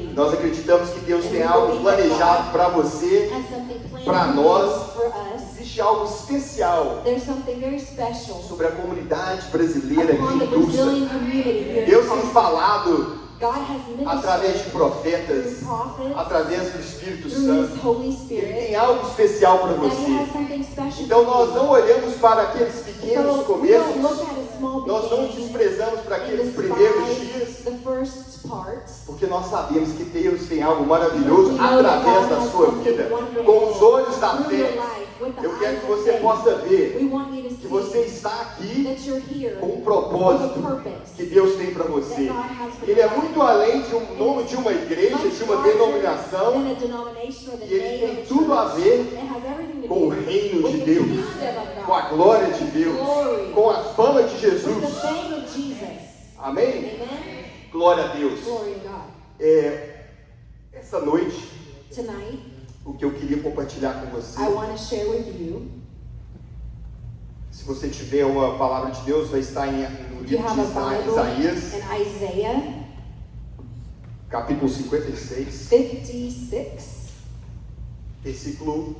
you. Nós acreditamos que Deus And tem we algo believe that planejado God para você, has something planned para nós. for us. Existe algo especial There's something very special sobre a comunidade brasileira aqui upon the em Tulsa. Brazilian community here Deus in tem Tulsa. falado God has através de ministered profetas, through prophets, através do Espírito through Santo. His Holy Ele Spirit, tem algo especial para that He has você. something special Então for nós you. não olhamos para aqueles pequenos So we don't começos, look at a small nós não beginning desprezamos para and aqueles primeiros despise dias, the first parts. porque nós sabemos que Deus tem algo maravilhoso através da sua vida, com com os olhos da fé. Eu quero que você possa ver We want you to que see você está aqui that you're here com um with a propósito purpose. que Deus tem para você. Ele é muito além de um nome de uma igreja, de uma denominação, Than a denomination or the e ele name tem of a tudo a church. ver It has everything to com o do reino with de the Deus, kingdom of com a God, glória de Deus, com a fama de with Jesus. the fame of Jesus. Amém? Amen? Glória a Deus. Glory to God. Essa noite, Tonight, o que eu queria compartilhar com você, I want to share with you, se você tiver uma palavra de Deus, vai estar no if you livro have de a Bible Isaías, in Isaiah capítulo 56, 56, versículo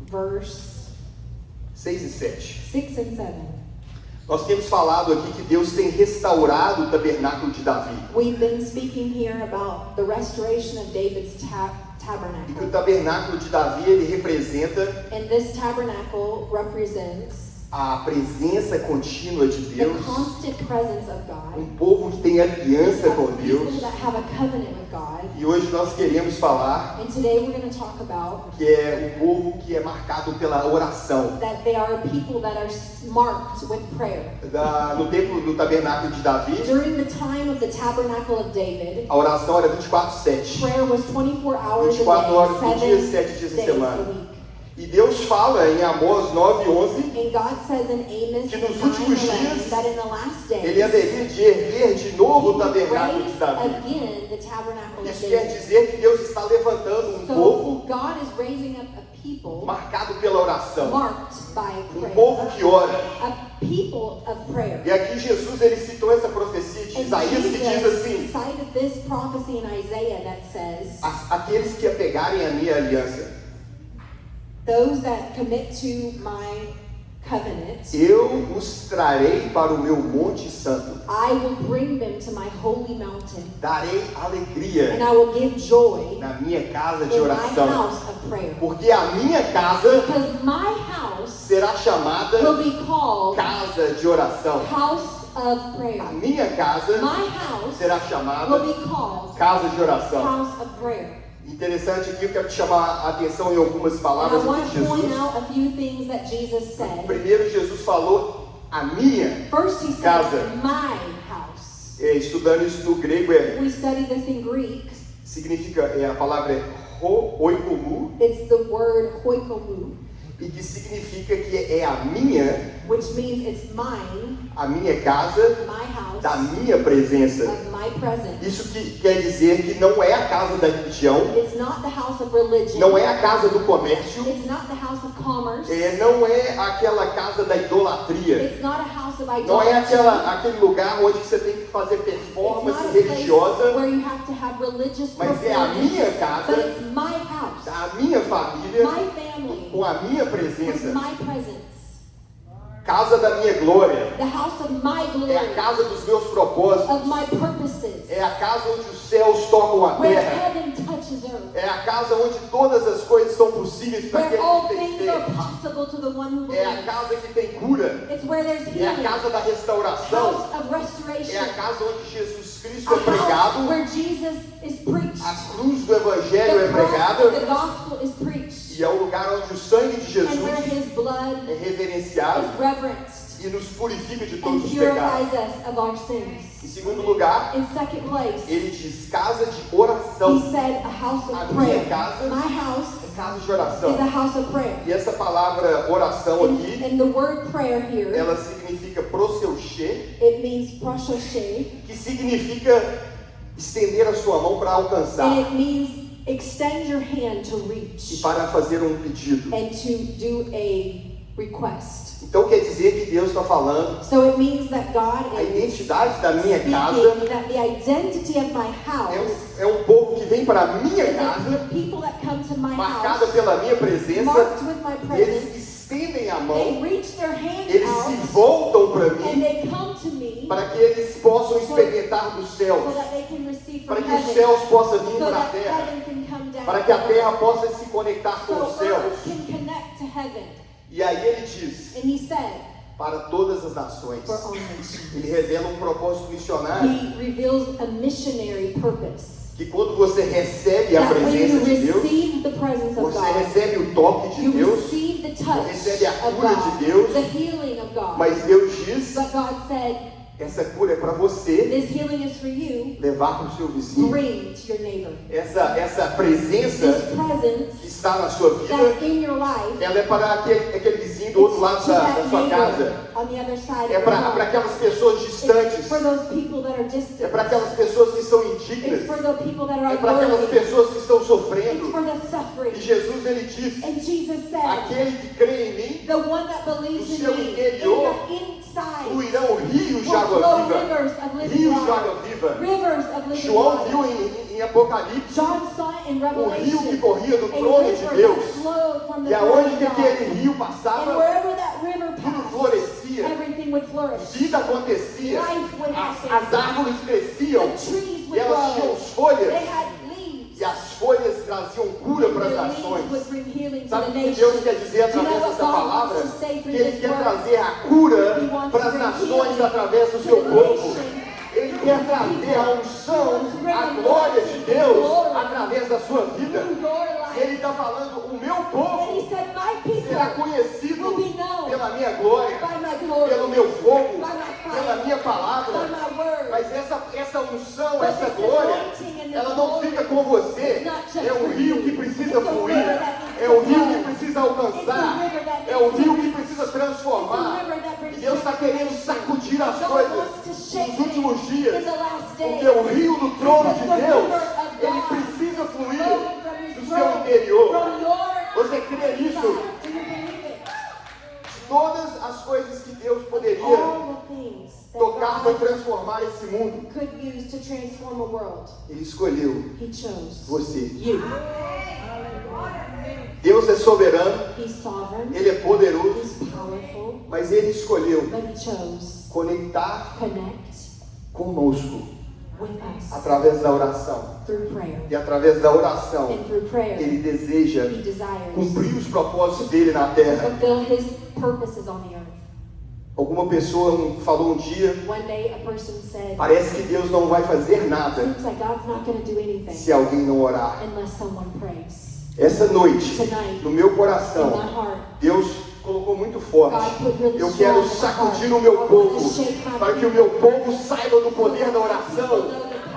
verse 6 e 7. 6 and 7. Nós temos falado aqui que Deus tem restaurado o tabernáculo de Davi. We've been speaking here about the restoration of David's E que o tabernacle. tabernáculo de Davi, ele representa And this tabernacle represents a presença contínua de the Deus, constant presence of God, um povo que tem aliança com of Deus. people that have a covenant with God. E hoje nós queremos falar And today we're going to talk about que é um povo que é marcado pela oração. that they are a people that are marked with prayer. No templo do tabernáculo de Davi, During the time of the tabernacle of David, a oração era 24/7. prayer was 24 hours 24 horas a por day, dia, 7 7 dias a days a semana. week. E Deus fala em Amós 9:11 And God says in Amos que nos últimos 9:11 dias that in the last days ele haveria de erguer de novo o He would tabernáculo de raise Davi. again the tabernacle of Isso quer David. dizer que Deus está levantando um So povo God is raising up a people marcado pela oração, marked by um prayer, povo que ora. a people of prayer. E aqui Jesus ele citou essa profecia de And Isaías que diz Jesus assim: cited this prophecy in Isaiah that says, aqueles que apegarem a minha aliança, those that commit to my covenant, eu os trarei para o meu monte santo, I will bring them to my holy mountain, darei and alegria I will give joy na minha casa de in my oração, house of prayer. porque a minha casa Because my house será chamada will be called casa de oração. house of A prayer. minha casa My house será will chamada be called casa de oração. house of prayer. Interessante aqui, eu quero te chamar a atenção em algumas And I palavras want de to point Jesus. out a few things that Jesus said. Primeiro, Jesus falou a minha. First, he Casa. said, my house. Estudando isso no grego, If we study this in Greek, significa, a palavra é oikomu, it's the word hoikomu, e que significa que é a minha mine, a minha casa, my house, da minha presença. of my presence. Isso que quer dizer que não é a casa da religião, It's not the house of religion. não é a casa do comércio, It's not the house of commerce. não é aquela casa da idolatria. It's not a house of Não é idolatry. aquele lugar onde você tem que fazer It's performance not a place religiosa, where you have to have religious mas é a minha performance, casa, but it's my house, da minha família, my family, com a minha with presença, my presence, casa da minha glória, the house of my glory, é a casa dos meus propósitos, of my purposes, é a casa onde os céus tocam a where terra, heaven touches earth, é a casa onde todas as coisas são possíveis para where aquele all que tem things are fé, possible to the one who é a believes. casa que tem cura, It's where there's é a healing, casa da restauração, house of é restoration, a casa onde Jesus Cristo a é pregado, house where Jesus is preached, a cruz do Evangelho é the cross pregada, of the gospel is preached, e é o lugar onde o sangue de and where Jesus his blood é reverenciado is reverenced e nos purifica de and todos os pecados. purifies us of our sins. Em segundo lugar, In second place, ele diz casa de he oração. said a house A of minha prayer. casa My house é casa de is oração. a house of prayer. E essa palavra oração aqui, And the word prayer here, ela significa proseuché, it means proshoshe, que significa estender a sua mão para and alcançar it means extend your hand to e reach para fazer um pedido. and to do a request. Então quer dizer que Deus está falando, So it means that God a is identidade da minha casa speaking that the identity of my house é um povo que vem para a minha is that casa, the people that come to my marcada house, pela minha presença, marked with my eles presence, estendem a they mão, reach their hand eles out se voltam para and mim, they come to me para que eles possam experimentar dos so céus, that they can receive para from que os heaven, céus possam vir so para a that terra, heaven can come down, para que a terra possa se conectar com so os céus. earth can connect to heaven. E aí ele diz, And he said, para todas as nações. for all nations. Ele revela um propósito missionário, He reveals a missionary purpose. que quando você recebe a That when you presença de Deus, receive the presence of você God, recebe o toque de you Deus, receive the touch recebe a of cura God, de Deus, the healing of God. mas Deus diz, But God said, essa cura é para você this healing is for you, levar para o seu vizinho. bring to your neighbor. Essa presença This que presence está na sua vida, that's in your life, ela é para aquele vizinho do outro lado it's to da that sua casa. neighbor on the other side É of para the home. aquelas pessoas It's distantes. for those people that are É distant. para aquelas pessoas que são It's indignas. for the people that are É para aquelas unworthy. pessoas que estão It's sofrendo. for the E suffering. Jesus ele diz, And Jesus said, aquele que crê em mim, the one that believes do in seu me, in interior, your inside, fluirão rios de will água flow viva. rivers of living Rios de water. água viva. Rivers of living João water. viu em Apocalipse John saw it in o rio Revelation. que corria do A trono river de that Deus. flowed from the E throne aonde of que God. aquele rio And passava, wherever that river tudo passed, florescia. everything would flourish. Vida acontecia. Life would As happen. árvores cresciam. The trees E would elas tinham grow. folhas. They had leaves. E as folhas traziam cura And para as the leaves nações. would bring healing to Sabe the o que nations. Deus quer dizer Do you know através what dessa God palavra? wants to say through Que Ele this quer word? trazer a cura He wants para to as bring nações healing através do to seu the povo. nations. Ele quer trazer a unção, a glória de Deus através da sua vida. Through your E Ele life. está falando, o meu And he povo said, my people será conhecido will be known pela minha glória, by my glory, pelo meu fogo, by my fire, pela minha by palavra. my word. Mas essa unção, But essa this glória, anointing and this ela não glory fica com você. is not just É um for rio you. que precisa It's a fluir. river that needs É to um rio flow. que precisa alcançar. It's a river that É um needs to rio que reach. precisa It's a transformar. river that brings E Deus está querendo transformation. sacudir as God coisas wants to shake nos últimos things dias. in the last days. Porque o rio do trono de Because the Deus, river of ele God precisa fluir flowing from his do throne, seu interior. from your Você crê nisso? inside. Do you believe it? Todas as coisas que Deus poderia All the things that tocar para God transformar esse mundo, could use to transform a world, Ele escolheu he chose você. you. Deus é soberano, He's sovereign, Ele é poderoso, he's powerful, mas Ele escolheu but he chose conectar connect conosco with us através da oração. through prayer. E através da oração, And through prayer, Ele deseja he desires cumprir os propósitos dele na to terra. fulfill his purposes on the earth. Alguma pessoa falou um dia, One day a person said, parece que Deus não vai fazer nada seems like God's not going to do anything se alguém não orar. unless someone prays. Essa noite, Tonight, no meu in coração, my heart, Deus colocou muito forte. God put really Eu strong quero in my sacudir heart. o meu I want povo, to shake my para que o meu povo saiba do poder da oração,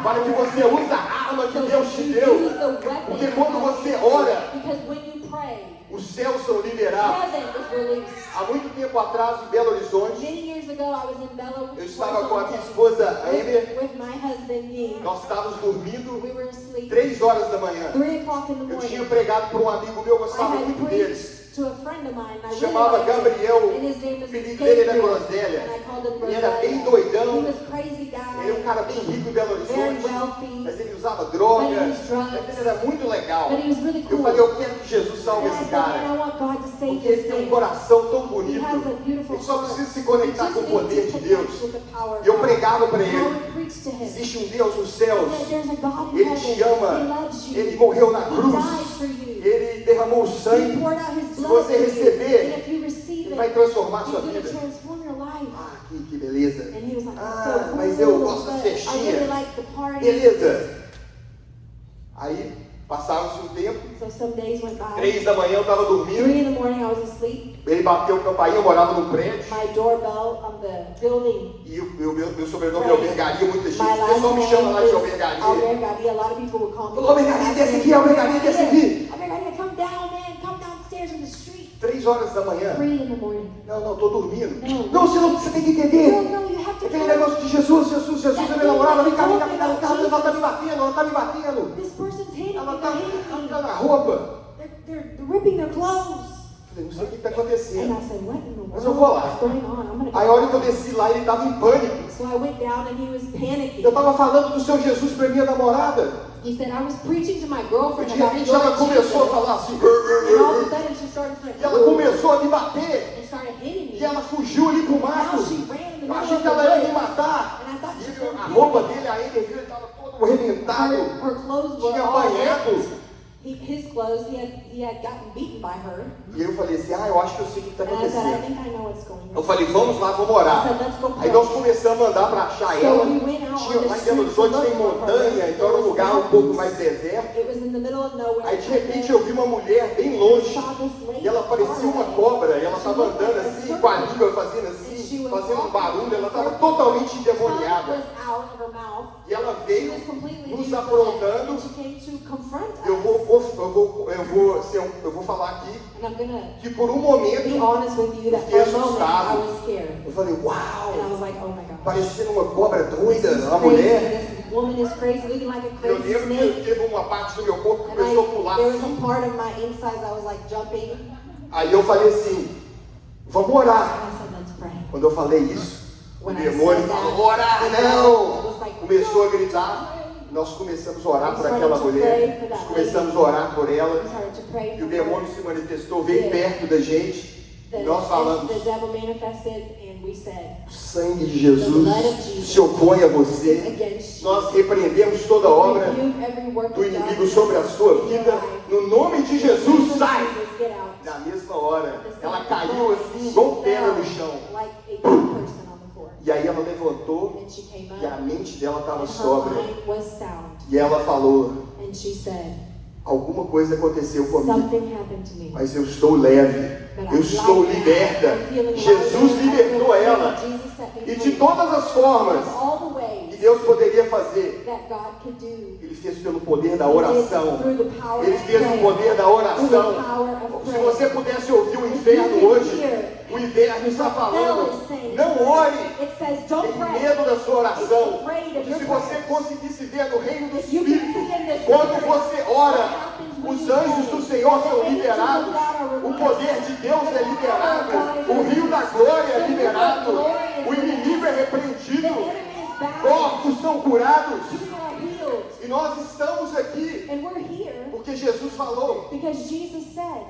para que você use a arma que So Deus that te you deu. use the weapon Porque quando God você gives you. ora, Because when you pray, os céus são liberados. heaven is released. Há muito tempo atrás, em Belo Horizonte, Many years ago, I was in Belo eu estava com a minha Horizonte esposa, a Emer. with my husband, Yi. Nós estávamos dormindo We were asleep. 3 horas da manhã. 3 o'clock in the Eu tinha morning. pregado para um amigo meu, eu I gostava had muito dele. preached to a friend of mine. I really Chamava liked him. Gabriel, And his name o was apelido dele era Gabriel. Groselha. And I called him Ele era bem Groselha. doidão. He was crazy guy. Ele é um cara bem rico em Belo Very Horizonte, wealthy. mas ele usava droga, But he used drugs. mas ele era muito legal. But he was really Eu cool. falei, eu quero que Jesus salve And I esse said, man, I cara, want God to save porque ele this tem um man. coração tão He bonito, has a beautiful ele só heart. precisa se He conectar just com o needs poder to de connect Deus. with the power of E eu God. pregava para And I ele, would preach to him. existe um Deus nos céus, That there's a God in Ele heaven. te ama, He loves you. Ele morreu na He cruz, died for you. Ele derramou o He sangue, poured out his se blood você for you. receber, And if you receive Ele it, vai transformar a He's sua going to vida. transform your life. Ah, que beleza. And he was like, Ah, so cool, mas eu gosto but das I really festinhas. like the party. Beleza. Aí, passaram-se um tempo, So some days went by. 3 da manhã eu estava 3 dormindo, in the morning I was asleep. ele bateu o campainha, eu morava num prédio, My doorbell on the building. e o meu sobrenome é Albergaria, muita gente, My o pessoal last me chama lá de name is Albergaria. Albergaria. A lot of people would call me. Falou, Albergaria, desce aqui, Albergaria, desce aqui. Albergaria, come down, man. Come downstairs in the street. 3 horas da manhã. 3 in the morning. Não, estou dormindo. Não. Você tem que entender. No, you have to Aquele come. negócio de Jesus, é meu namorado, vem cá, ela tá me batendo. This person's hitting Ela me. tá They're hitting me. na roupa. They're ripping their clothes. Falei, não sei o que está And acontecendo. I said, what in the Mas world eu vou lá. is going on? I'm gonna go. Aí a hora que eu desci lá, ele estava em pânico. So I went down and he was panicking. Eu estava falando do seu Jesus para minha namorada. He said, I was preaching to my E girlfriend de about repente ela your começou a Jesus. falar assim. And all of a sudden she started E ela começou a me bater. and started hitting me. E ela fugiu ali pro mato. Now she ran in the Eu middle achei of que the ela ia me woods. matar. And I thought she was E going to a kill roupa me. dele, ainda ele estava todo arrebentado. Her clothes were Tinha all apanhado. ripped. His clothes, he had gotten beaten by her. E eu falei assim, eu acho que eu sei o que está And I said, I acontecendo. think I know what's going Eu on. falei, vamos lá, vamos orar. I said, let's go Aí pray. nós começamos a andar para achar So ela. we went out Tinha, on the lá em Belo street to Horizonte look tem for her. montanha, então era um lugar um pouco mais deserto. It was in the middle of nowhere. Aí de repente eu vi uma mulher bem longe. Saw this lady E ela parecia uma cobra. E ela estava andando assim, com a língua fazendo And assim, she was fazendo um walking barulho. Ela estava circles. totalmente Tongue endemoniada. was out of her mouth. E ela She veio was completely nos demon-possessed, afrontando. and she came to confront us. Eu vou falar aqui And I'm gonna que por um be momento honest with you that fiquei for a moment I assustado. was scared. Eu falei, And I uau, was like, oh my God. parecendo uma cobra This doida, is uma crazy. mulher. This woman is crazy, looking like a Eu crazy lembro snake. que teve uma parte do meu corpo que And começou a pular there was assim. a part of my insides I was like jumping. Aí eu falei assim, vamos And orar. I said, let's pray. Quando eu falei isso, o When I demônio said that, falou, orar the não! devil was like, Começou a "No, gritar. pray." Nós começamos a orar We por started aquela to mulher. pray for that Nós começamos a orar por ela. We started to pray E for o demônio her. se manifestou, veio Yeah. perto da gente. E nós falamos, The devil manifested and we said, o sangue de Jesus se opõe a "It's você. against you." Nós repreendemos toda obra Rebuke every work do of inimigo darkness sobre a sua in your vida. life. No nome de Jesus, sai! Jesus, get out. Na mesma hora, The ela same caiu moment, assim, she igual pedra fell no chão. like a dead person on the floor. E aí ela levantou And she came e a up, mente dela estava and her sóbria. mind was sound. E ela falou, And she said, alguma coisa aconteceu comigo, something happened to me. mas eu estou leve. But Eu I'm estou light now. liberta. I'm feeling Jesus lighter. I libertou feel ela. free. Jesus set me E de free. todas as formas From all the que ways Deus poderia fazer, that God could do. Ele fez pelo poder da He did oração. through the power Ele of fez o prayer. poder da Through the oração. power of Se prayer. você pudesse ouvir o inferno hoje, o inferno está falando, não ore, It says, don't tem pray. medo da sua oração. Porque se você conseguisse ver no reino do Espírito, quando você ora, os anjos do Senhor são liberados, o poder de Deus é liberado, o rio da glória é liberado, o inimigo é The repreendido, enemy is bound. corpos são curados. People are healed. E nós estamos aqui And we're here porque Jesus falou, because Jesus said,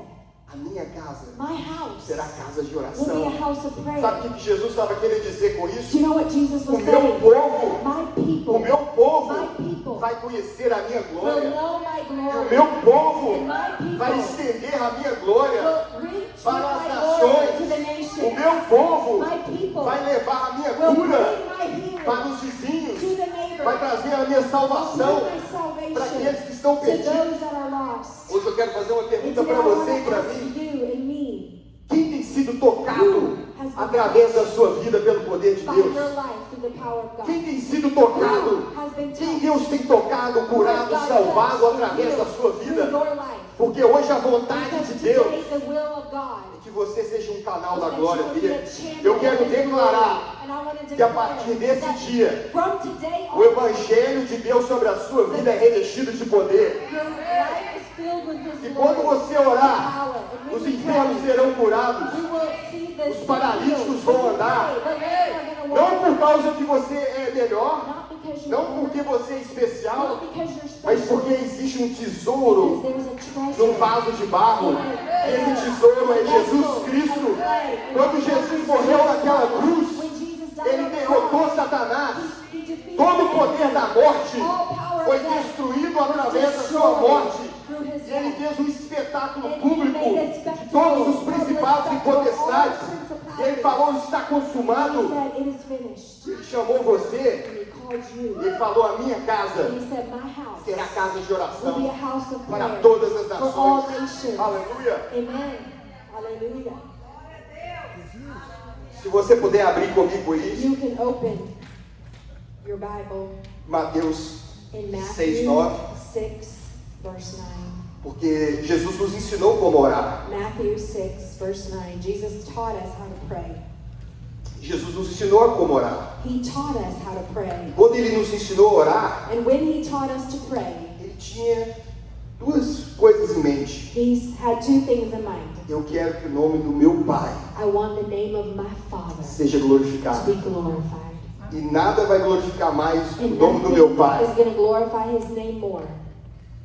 a minha casa my house será casa de will be a oração. house of prayer. Sabe o que Jesus estava querendo dizer com Do isso? you know what Jesus O was meu saying? povo, My o people meu povo My people vai conhecer a minha will glória. know my E o glory. meu povo And my people vai estender a minha glória will reach para as my glory to the nações. nations. O meu povo My people vai levar a minha will cura bring my healing para os vizinhos, to the neighbors. vai trazer a minha Will salvação bring my salvation para aqueles que estão to perdidos. those that are lost. Hoje eu quero fazer uma And pergunta today para I want você e to para ask mim. you and me, Quem tem sido tocado através da sua vida pelo poder de by Deus? your life through the power of God. Quem tem sido tocado? Who has been Quem touched? Deus tem tocado, curado, God salvado touched através you da sua through vida? your life. Porque hoje a vontade Because de Deus today the will of God é que você seja um canal da is that glória you will be dele. a channel Eu quero of His declarar glory. And I want to que a declare partir desse that dia, from today o on, evangelho de Deus sobre a sua vida é revestido de poder. your life is filled with His E glory. quando você orar, power. And when os you enfermos pray, serão curados. we will see the Os sick paralíticos healed. vão When you andar. pray, the lame are gonna Não walk. por causa que você é melhor, Not because you're não better, porque você é especial, not because you're mas special, porque existe um because tesouro there's a treasure. num vaso de barro. E esse tesouro é Jesus Cristo. Quando Jesus morreu naquela cruz, When Jesus died ele on the derrotou cross, Satanás. he defeated Todo o poder da morte all power foi of death destruído was através da sua destroyed morte. through his E ele death. fez um espetáculo And he público made a de spectacle, todos os public principados e spectacle, all potestades. principalities. E ele falou, está He consumado. said, it is finished. Ele chamou você And he called you. e ele falou, a minha casa And he said, my house será casa de will be oração a house of para prayer todas as for all nações. nations. Aleluia. Amen. Hallelujah. Se você puder abrir comigo aí, You can open your Bible Mateus in 6, Matthew 9, 6, verse 9. porque Jesus nos ensinou como orar. Matthew 6, verse 9. Jesus taught us how to pray. Jesus nos ensinou a como orar. He taught us how to pray. Quando ele nos ensinou a orar, And when he taught us to pray, ele tinha duas coisas em mente. he had two things in mind. Eu quero que o nome do meu Pai I want the name of my Father seja to glorificado. be glorified. E nada vai glorificar mais o And nome do meu nothing Pai is going to glorify his name more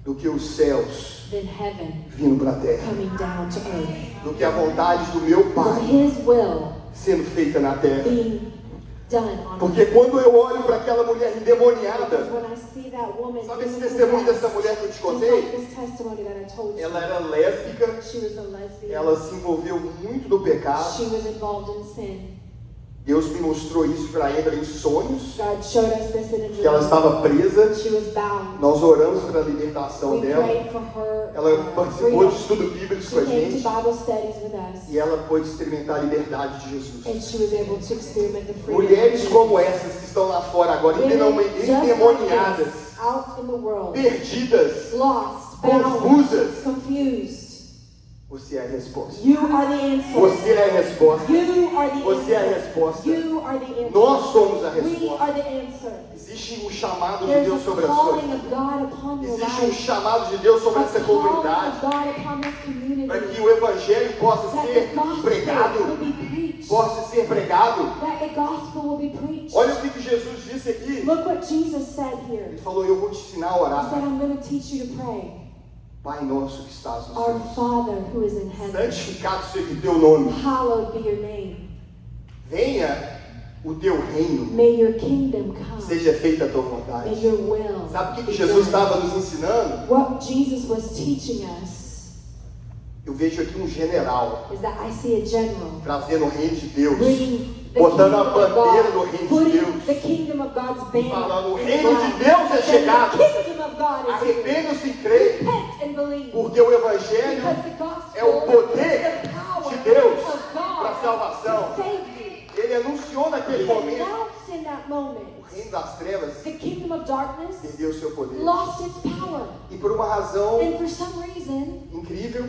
do que os céus than heaven vindo para a terra, coming down to earth. do que a vontade do meu For Pai His will sendo feita na terra. being done on Porque earth. quando eu olho para aquela mulher Because endemoniada, when I see that woman, sabe esse demon testemunho dessa possessed, mulher que eu te just contei? like this testimony that I told you, Ela era lésbica, she was a lesbian. ela se envolveu muito no pecado. She was involved in sin. Deus me mostrou isso para ela em sonhos, God showed us this in a que ela dream. estava presa. She was bound. Nós oramos pela libertação We dela. prayed for her Ela participou de freedom. estudo bíblico com She a came to gente Bible studies with us, e ela pôde experimentar a liberdade de Jesus. and she was able to experiment the freedom. Mulheres of como Jesus. essas que estão lá fora agora, Women just like endemoniadas, this, out in the world, perdidas, lost, bound, confusas. confused. Você é a resposta. You are the answer. Você é a resposta. You are the Você é a answer. resposta. You are the answer. Nós somos a We resposta. are the answer. Existe um chamado de There's Deus a sobre a sua calling vida. of God upon your Existe um life. chamado de Deus sobre A essa calling comunidade of God upon this community. para que o evangelho possa That ser the gospel will pregado. be preached. Possa ser pregado. That the gospel will be preached. Olha o que Jesus disse aqui. Look what Jesus said here. Ele falou: eu vou te ensinar a He orar. said, I'm going to teach you to pray. Pai nosso que estás nos Our céus, Father who is in heaven, santificado seja o teu nome. hallowed be your name. Venha o teu reino. May your kingdom come. Seja feita a tua May vontade. your will Sabe o que be Jesus done. estava nos ensinando? What Jesus was teaching us Eu vejo aqui um general is that I see a general trazendo o reino de Deus, bringing the botando a kingdom of bandeira do God, reino de putting Deus the kingdom of God's e banner. falando: o in reino de ground. Deus é Saying, chegado. the kingdom of God is here. Arrependa-se e crê, Repent and believe. porque o evangelho Because the gospel é o poder is the power de Deus of God para a salvação. to save you. Ele anunciou naquele He momento: announced in that moment, o reino das trevas the kingdom of darkness perdeu seu poder. lost its power. E por uma razão And for some reason, incrível,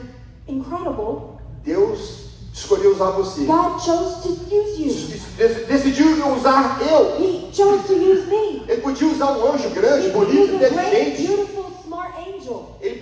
incredible, Deus escolheu usar você. God chose to use you. Decidiu usar eu. He chose to use me. Ele podia usar um anjo grande, He could bonito, use a great, inteligente. beautiful, smart angel. Ele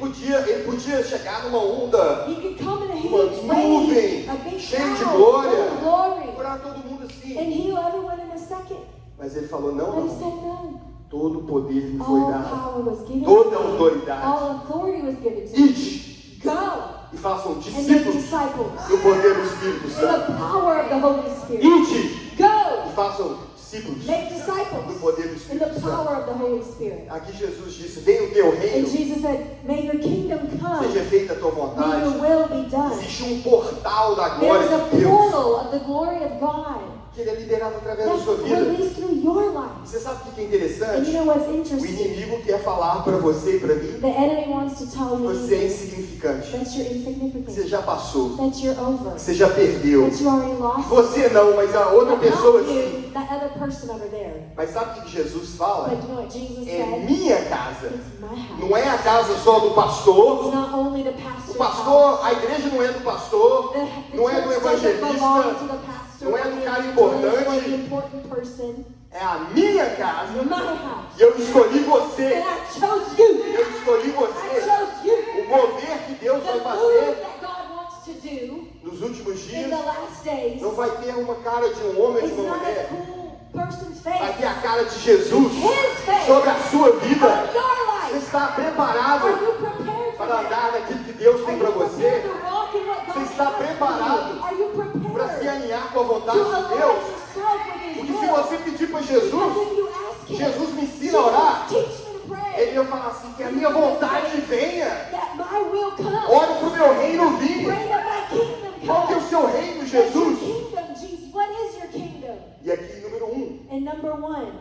podia chegar numa onda, He could come in a uma huge nuvem wave, a big cheia de cloud glória, full of glory, curar todo mundo and assim. heal everyone in a second. Mas ele falou: não, But he não. said no. Todo o poder me foi All dado. power was given Toda to me. autoridade. All authority was given to me. Ide Go e façam and make discípulos disciples do poder do Espírito in Santo. the power of the Holy Spirit. Ide Go, e façam discípulos make do disciples poder do in Espírito the Santo. power of the Holy Spirit. Aqui Jesus disse: venha o teu And reino, Jesus said, may your kingdom come. seja feita a tua May your vontade. will be done. Existe um portal da glória There's a de Deus portal of the glory of God que ele é liberado através da that's sua vida. released through your life. Você sabe o que é And you interessante? know what's O interesting? inimigo quer falar para você e para mim: The enemy wants to tell que you você é insignificante, that you're que você insignificant, já passou, that you're over, que você já perdeu. that you already lost. Você não, mas a outra But pessoa not sim. you, that other person over there. Mas sabe o que Jesus fala? But you know what Jesus É said? minha casa. It's my house. Não é a casa só do It's pastor. not only the O pastor's pastor, house. a igreja não é do pastor, The não é do church doesn't belong to evangelista, the pastor, não é or do the cara evangelist, or importante. the important person. é a minha casa. My house. E eu escolhi And você. I chose you. Eu escolhi I você. chose you. O mover que Deus The vai move fazer that God wants to do nos últimos in dias the last days não vai ter uma cara de um homem ou de is uma not a mulher. cool person's Vai face. ter a cara de Jesus His face sobre a sua on vida. your Você life. está preparado Are you prepared for para that? andar naquilo que Deus Are tem you para prepared você? to walk in what God Você está has for you? preparado Are you para se prepared alinhar com a to vontade de align Deus? yourself with His Porque se will? você pedir para Because Jesus, if you ask Him, Jesus me ensina a orar, Jesus, teach me to pray, ele ia falar assim, que a minha vontade venha. that my will come. Olhe para o meu reino vir. Pray that my kingdom Qual que é o come. seu reino, What's your Jesus? kingdom, Jesus? What is your kingdom? E aqui, número 1, And number one,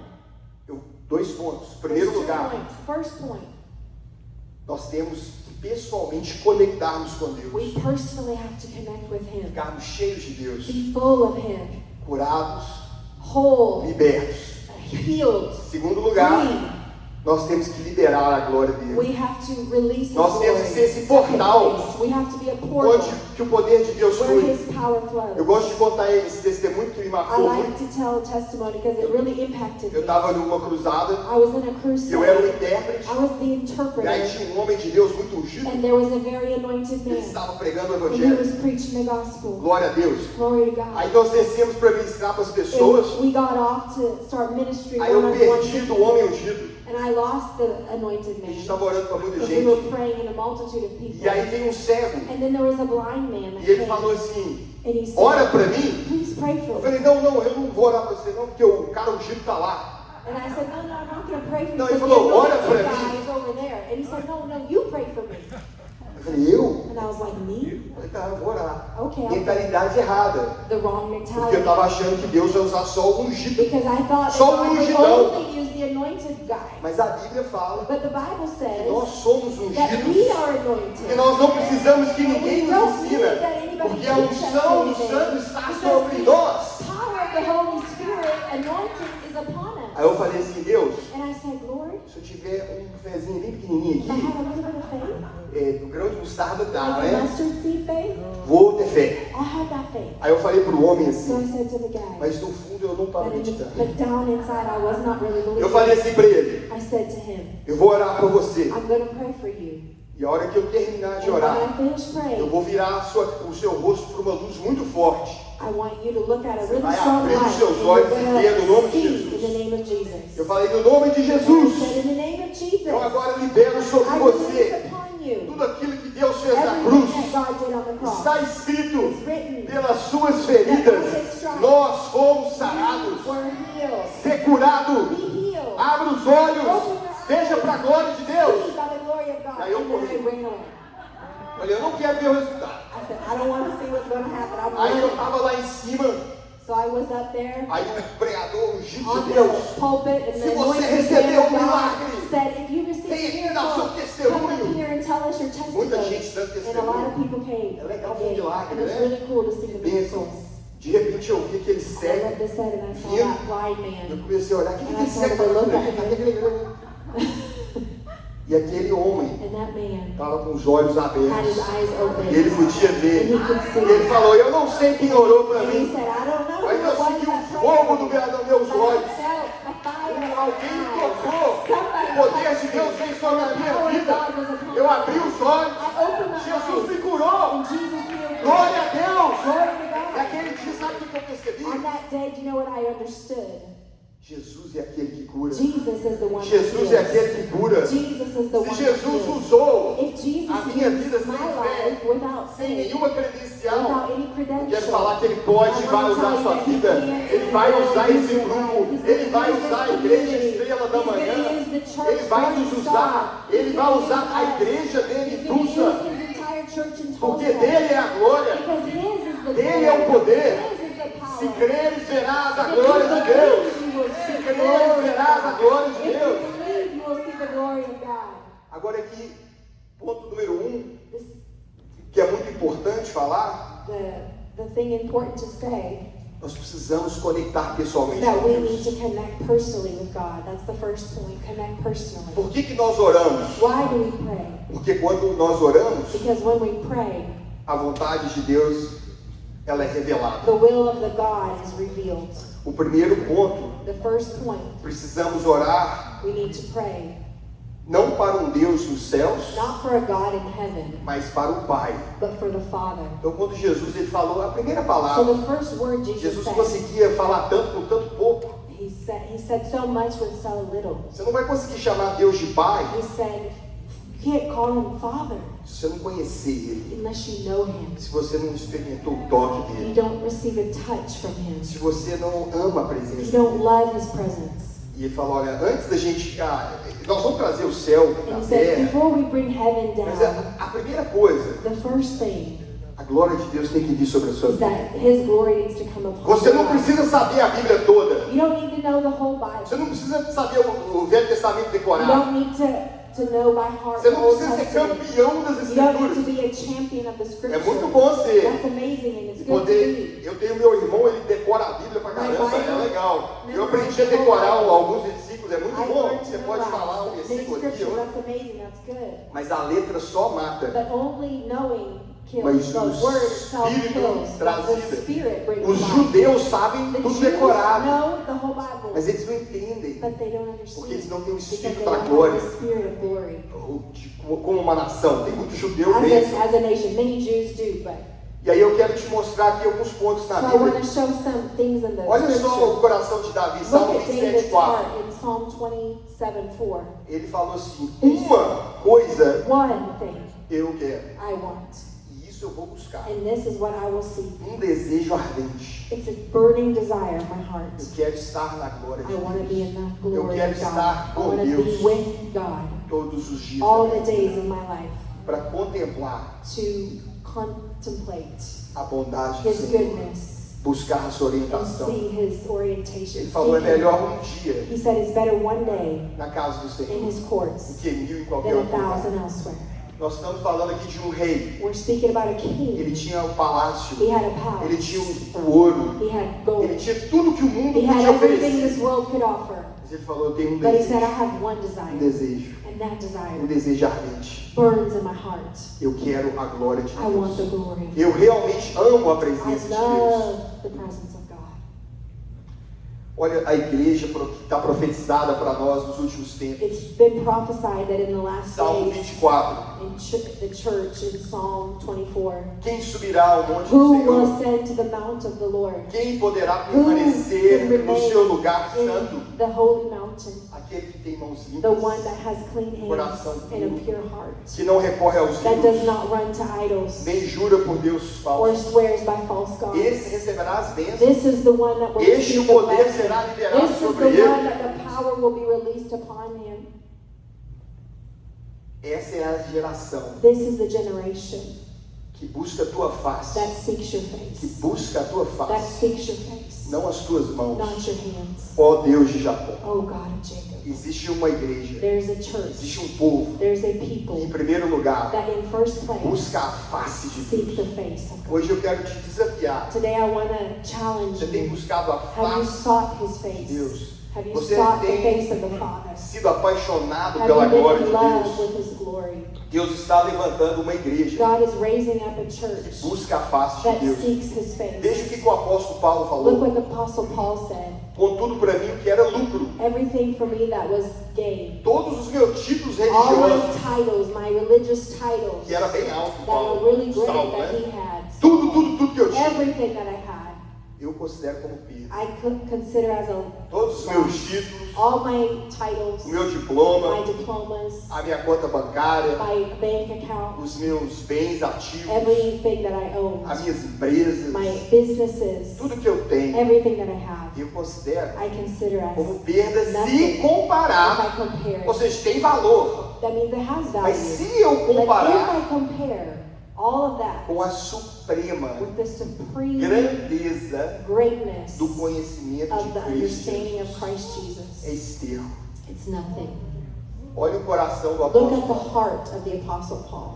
2 pontos. there's Primeiro 2 lugar, points. First point, nós temos que pessoalmente conectarmos com Deus. we personally have to connect with Him. Ficarmos cheios de Deus. Be full of Him. Curados, Whole, libertos. healed, Segundo lugar, free. nós temos que liberar a glória dele. We have to release His Nós temos glory. que ser esse Second portal place, we have to be a onde portal que o poder de Deus where flui. His power flows. Eu gosto de contar esse testemunho que me I marcou like muito. to tell a testimony because it really impacted Eu me. estava numa cruzada, I was in a crusade. eu era o intérprete, I was the e aí interpreter, tinha um homem de Deus muito ungido, and there was a very anointed ele man, estava pregando o and he evangelho. was preaching the gospel. Glória a Deus. Glory to God. Aí nós descemos para ministrar para as pessoas. And we got off to start ministry Aí eu one-on-one, perdi do homem ungido. And I lost the anointed A gente man. estava orando para muita Because we were gente. praying in a multitude of people. E aí veio um cego. And then there was a blind man that E ele came. falou assim, And he said, ora para mim. please pray Eu for me. falei, não, eu não vou orar para você não, porque o cara ungido está lá. And I said, no, I'm not going to pray for you. Não, ele because falou, the ora anointed pra guy mim. is over there. And he said, no, you pray for me. Eu falei, eu? And I was like, me? Eu falei, tá, eu vou orar. Okay, I'll pray. Mentalidade errada. The wrong Porque eu mentality. estava achando que Deus ia usar só o ungido. Because I thought that Só God would ungidão. only use the anointed guy. Mas a Bíblia fala But the Bible que nós says somos that ungidos. we are anointed. Que nós não precisamos que ninguém We nos don't need ensina. that anybody Porque a teach us unção do anything. Santo está Because sobre the nós. power of the Holy Spirit anointing is upon us. Aí eu falei assim, Deus, And I said, Lord, se eu tiver um fezinho bem pequenininho if I aqui, have a little bit of faith, do grão de mostarda dá, like a né? mustard seed faith, Vou ter fé. I'll have that faith. Aí eu falei pro homem So I assim, said to the guy, mas no fundo eu não estava but acreditando. down inside I was not really believing. Eu falei assim para ele, I said to him, eu vou orar para você. I'm going to pray for you. E a hora que eu terminar de And when orar, I finish eu praying, vou virar o seu rosto para uma luz muito forte. I want you to look at a really vai strong abrir os light seus and olhos you're e going ver no nome to de see Jesus. in the name of Jesus. Eu falei, no nome de And I Jesus, said, in the name of Jesus, eu agora libero sobre I release você upon you tudo aquilo que Deus fez na cruz. everything that God did on the cross. Está escrito, It's written pelas suas feridas, nós fomos sarados. We're healed. Ser curado, Be healed. abra os olhos, veja para a glória de Deus. See by the glory of God. Daí eu And then I corri. ran away. Olha, eu não quero ver o resultado. I said, I don't want to see what's going to happen. I'm Aí eu running. estava lá em cima, So I was up there aí o pregador ungido on de Deus. the pulpit, and Se the você anointed recebeu man of um God milagre, said, if you receive venha a aqui dar seu miracle, testemunho. come up here and tell us your testimony. Muita gente dando And a lot of testemunho. people came. É legal ver um milagre, And it was né? really cool to see the Bênção. miracles. De repente eu vi aquele I love cego this said, and I saw vindo. that blind Eu man. comecei a olhar, o que And esse I cego started to look está at fazendo? E aquele homem And that man estava com os olhos had his abertos. eyes open. E ele podia ver. And he could see. E ele falou, eu não sei quem orou para And he mim, said, I don't know mas who eu it was senti um that prayed fogo for no me, meus but I olhos. felt a fire in my Alguém eyes. tocou. Somebody O poder de touched Deus me. veio sobre a The minha power of vida. God was upon Eu me. abri os olhos. I opened my Jesus me eyes. curou. And Jesus healed me. Glória a Deus. Glory to God. Naquele dia, sabe o que eu percebi? On that day, do you know what I understood? Jesus é aquele que cura. Jesus is the one that Jesus é heals. aquele que cura. Jesus is the one Se that Jesus heals. usou If Jesus a minha vida used sem my fé, life without sem faith, nenhuma credencial, without any eu credential, quero falar que Ele pode e vai usar a sua vida. Ele vai usar esse grupo. Ele vai usar a igreja Estrela da Manhã. Ele vai nos usar. Ele vai usar a igreja dele em Tulsa. Porque dele é a glória. Dele é o poder. Se creres, verás a glória de Deus. Se creres, verás a glória de Deus. Agora aqui, ponto número 1, que é muito importante falar, The thing important to say nós precisamos conectar is pessoalmente that com we need Deus. to connect personally with God. That's the first point. Connect personally. Por que nós oramos? Why do we pray? Porque quando nós oramos, Because when we pray, a vontade de Deus, ela é revelada. the will of the God is revealed. O primeiro ponto, The first point, precisamos orar we need to pray não para um Deus nos céus, not for a God in heaven, mas para o Pai. but for the Father. Então quando Jesus ele falou a primeira So palavra, the first word Jesus Jesus said, conseguia falar tanto com tanto pouco. he said so much with so little. Você não vai conseguir chamar Deus de Pai He said, you can't call him Father se você não conhecer Ele, unless you know him. se você não experimentou o toque You dele, don't receive a touch from him. se você não ama a You presença don't dele. love his presence. E ele falou, olha, antes da gente, nós vamos trazer o céu And na he said, terra, before we bring heaven mas down, a primeira coisa, the first thing a glória de Deus tem que vir sobre a sua is vida. that his glory needs to come upon Você your não life. precisa saber a Bíblia toda. You don't need to know the whole Bible. Você não precisa saber o Velho Testamento You decorado. don't need to know by heart Você the não Old precisa ser Testament. campeão das You don't need to Escrituras. be a champion of the É Scripture. muito bom ser. That's amazing and it's good to Poder, be. eu tenho meu irmão, ele decora a Bíblia pra caramba, é legal. Eu aprendi a decorar alguns versículos, é muito I bom. learned to Você pode falar um memorize many versículo aqui, scriptures. outro. That's amazing. That's good. Mas a letra só mata. But only knowing kills. Mas The o word itself Espírito kills. But traz the vida. Spirit brings Os life. judeus sabem The tudo Jews decorado, know the whole Bible, mas eles não entendem but they don't understand porque eles não têm o because Espírito they da don't have glória. the Spirit of glory. Como uma nação. Tem muito judeu As mesmo. a nation, many Jews do, but E aí eu quero te mostrar aqui alguns pontos na So I want Bíblia. to show some things in the Olha só o scripture. coração de Davi, Look Salmo at David's 27:4. heart in Psalm 27:4. Ele falou assim: uma coisa One thing eu quero, I want, e isso eu vou buscar. and this is what I will seek. Desejo ardente. It's a burning desire in my heart. Eu quero estar na glória de I want to Deus be in the Eu glory quero of God. estar I com want to Deus be with God todos os dias all the days of my life, para contemplar to contemplate a bondade do His Senhor, goodness buscar a sua and orientação. see His orientation. Ele falou: é Seek Him. melhor um dia He said it's better one day na casa do in Senhor His do courts que 1000 em qualquer than outro lugar. 1,000 elsewhere. Nós estamos falando aqui de um rei. We're speaking about a Ele king. tinha o palácio, He had a ele palace. tinha o ouro, He had ele gold. tinha tudo que o mundo He had podia everything oferecer. this world could offer. Mas ele falou: eu tenho um But he said, I desejo, have one um desire. desejo, And that desire um desejo ardente. burns in my heart. Eu quero a glória de I want the Deus. glory. Eu realmente amo a I presença de Deus. love the presence of God. Olha a igreja que está profetizada para nós nos últimos tempos. It's been prophesied that in the last Salmo days, 24. in the church, in Psalm 24, Quem subirá ao monte do who will Senhor? ascend to the mount of the Lord? Quem poderá Who permanecer can no remain seu lugar santo? in the holy mountain? Aquele que tem mãos The limpas, one that has clean hands coração and a puro, pure heart, que não recorre aos that does ídolos, not run to idols nem jura por Deus or falsos. swears by false Esse gods. receberá as bênçãos. This is the one that will Este receive o the poder blessing. será liberado This is sobre the ele. one that the power will be released upon him. Essa é a geração This is the generation que busca a tua face, that seeks your que face, busca a tua that face, seeks your face, não as tuas mãos. not your hands. Ó Deus de Jacó, Oh God of Jacob. existe uma igreja, There's a existe church, um povo there's a que, em people primeiro lugar, that in first place busca a face de seek Deus. the face of God. Hoje eu quero te desafiar. Today I want to challenge Você tem you. buscado a Have you face sought His de face? Deus. Have you Você sought the tem face of the Father? sido apaixonado Have pela you been glória in de love Deus. with His glory? Deus está levantando uma igreja God is raising up a que church busca a face de that Deus. seeks His face. Veja o que o apóstolo Paulo Look falou. what the Apostle Paul said. Contudo, para mim, o que era lucro, Everything for me that was gain. todos os meus títulos All religiosos, my titles, my religious titles que era bem alto, that Paulo, were really great Saulo, that né? he had. Tudo que eu tinha, Everything that I had, eu considero como perda. I could consider as a Todos os meus títulos, all my titles, o meu my diploma, diplomas, a minha conta bancária, my bank account, os meus bens ativos, everything that I own, as minhas empresas, my businesses, tudo que eu tenho, everything that I have, eu considero I consider as como perda se nothing if comparar. I compare. Ou seja, tem valor, That means it has value. mas se eu But if comparar I compare all of that com a suprema with the supreme grandeza greatness do conhecimento of de the Cristo understanding of Jesus, Christ é Jesus, esterco. it's nothing. Olha o coração do Look at apóstolo the Paulo. heart of the Apostle Paul.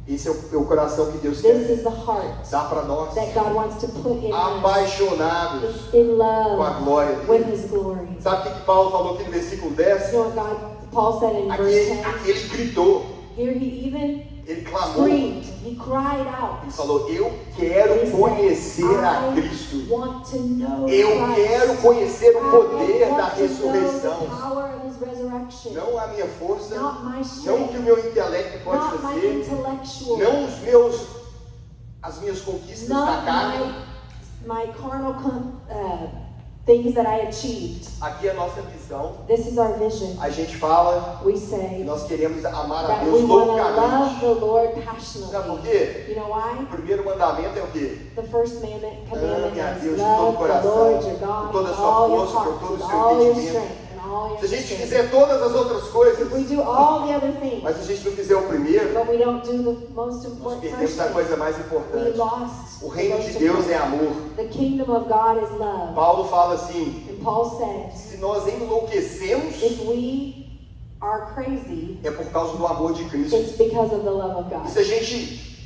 Esse é o coração que Deus This quer is the heart dar para nós, that God wants to put in us. apaixonados It's in com a love glória with dele. His glory. Sabe o que Paulo falou aqui no versículo 10? You know what Paul said in verse 10? Aquele gritou, Here he even ele clamou, screamed. He cried out. ele falou: eu He quero said, conhecer a I Cristo. want to know Eu Christ. quero conhecer o I poder da want to know ressurreição. the power of His resurrection. Não a minha força, Not my não o strength, que o meu intelecto pode not my fazer, intellectual, não as minhas conquistas da not carne. my carnal things that I achieved. Aqui é a nossa visão. This is our vision. A gente fala We que say nós queremos amar a that Deus we want to love loucamente. the Lord Sabe por passionately. quê? You know why? O primeiro mandamento é o quê? The first commandment Ame a is Deus de todo love o the coração, Lord your com God toda a with sua all your força, com heart, todo o with seu all your entendimento. strength, and all your Se a gente strength. fizer todas as outras coisas, If we do all the other things, mas se a gente não fizer o primeiro, but we don't do the most nós important perdemos first a thing, coisa mais we importante. lost O the reino most de Deus é important. amor. The kingdom of God is love. Paulo fala assim: And Paul says, se nós enlouquecemos, if we are crazy, é por causa do amor de Cristo. it's because of the love of E God. se a gente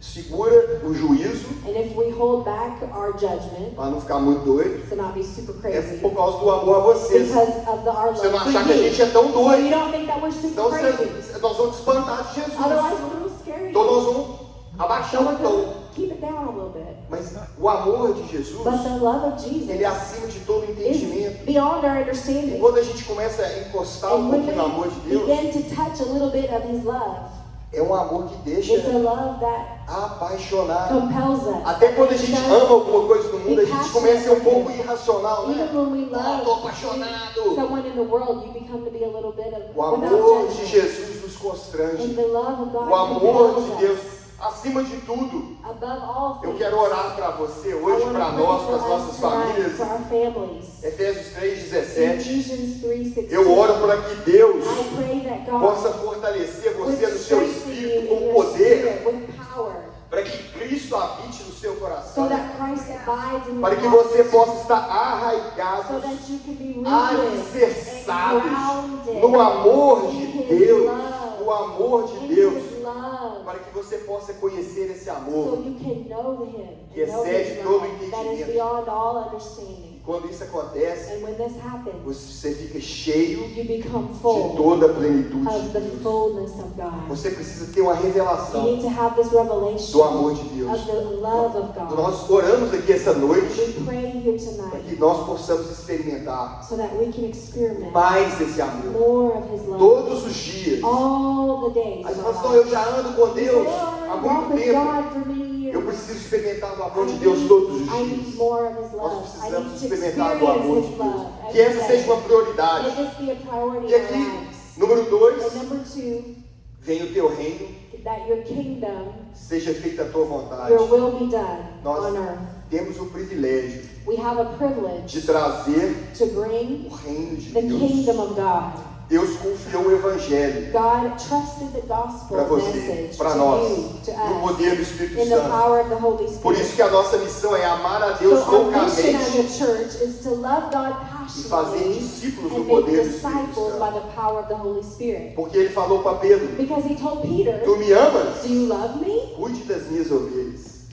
segura o juízo, And if we hold back our judgment, para não ficar muito doido, to not be super é crazy, por causa do amor a vocês. because of our Você não love for achar que a you. gente é tão So you doido, don't think that we're super então crazy. nós vamos espantar de Jesus. Otherwise, we're going to scare Então you. nós vamos abaixar So o we're tom. going to keep it down a little bit. Mas o amor de Jesus, But the love of Jesus ele é acima de todo entendimento. is beyond our E understanding. quando a gente começa a encostar um And when pouquinho no amor de we Deus, begin to touch a little bit of His love, É um amor que deixa It's a love that apaixonado. compels us. Até quando a gente Makes us ama alguma coisa no mundo, a gente começa a ser um pouco passionate. irracional, né? Even when we Tô love apaixonado. someone in the world, you become to be a little bit of O amor without de judgment. Jesus nos And constrange. the love of God O amor compels de Deus, us. acima de tudo. Above all Eu things, quero orar para você I hoje, wanna para pray nós, for para as us nossas tonight, famílias. for our families. Efésios 3:17. Ephesians 3:16. Eu oro para que Deus I pray that God possa fortalecer would você no seu strengthen you espírito in com your poder, spirit with power, para que Cristo habite no seu so coração, that Christ abides in para your que heart, você possa estar so arraigado, that you can be rooted alicerçados and grounded no amor de in His Deus, love, no amor de in Deus, His love, para que você possa conhecer esse so amor. you can know Him, Que and know excede His todo love that is entendimento. beyond all understanding. Quando isso acontece, And when this happens, você fica cheio you become de full toda a plenitude of de the Deus. fullness of God. Você precisa ter uma You revelação need to have this revelation do amor de Deus. of the love of God. Nós oramos aqui essa noite We pray here para tonight que nós possamos experimentar so that we can experiment mais esse amor more of His love todos os dias. all the days Aí você of fala our assim, eu lives. já ando com You say, Deus "Oh, há I walk muito with tempo. God for many Eu years. preciso experimentar do amor I de Deus todos os I need dias. more of His Nós love. I precisamos need to experimentar do amor experience de His Deus. love. Que essa every seja day. uma prioridade. Let this be a priority E in our aqui, lives. número 2, And number 2, vem o teu reino, that your kingdom, seja feita a tua vontade. your will be done Nós on earth. temos o privilégio We have a de privilege trazer to bring o reino de the Deus. kingdom of God. Deus confiou o evangelho God trusted the gospel para você, message para to nós, you, to no us, poder do Espírito in the Santo. power of the Holy Por Spirit. isso que a nossa missão é amar a Deus So our mission as loucamente a church is to love God e fazer passionately discípulos do and make poder do Espírito disciples by Santo. the power of the Holy Spirit. Porque ele falou para Pedro, Because He told Peter, tu me amas? do you love me? Cuide das minhas ovelhas.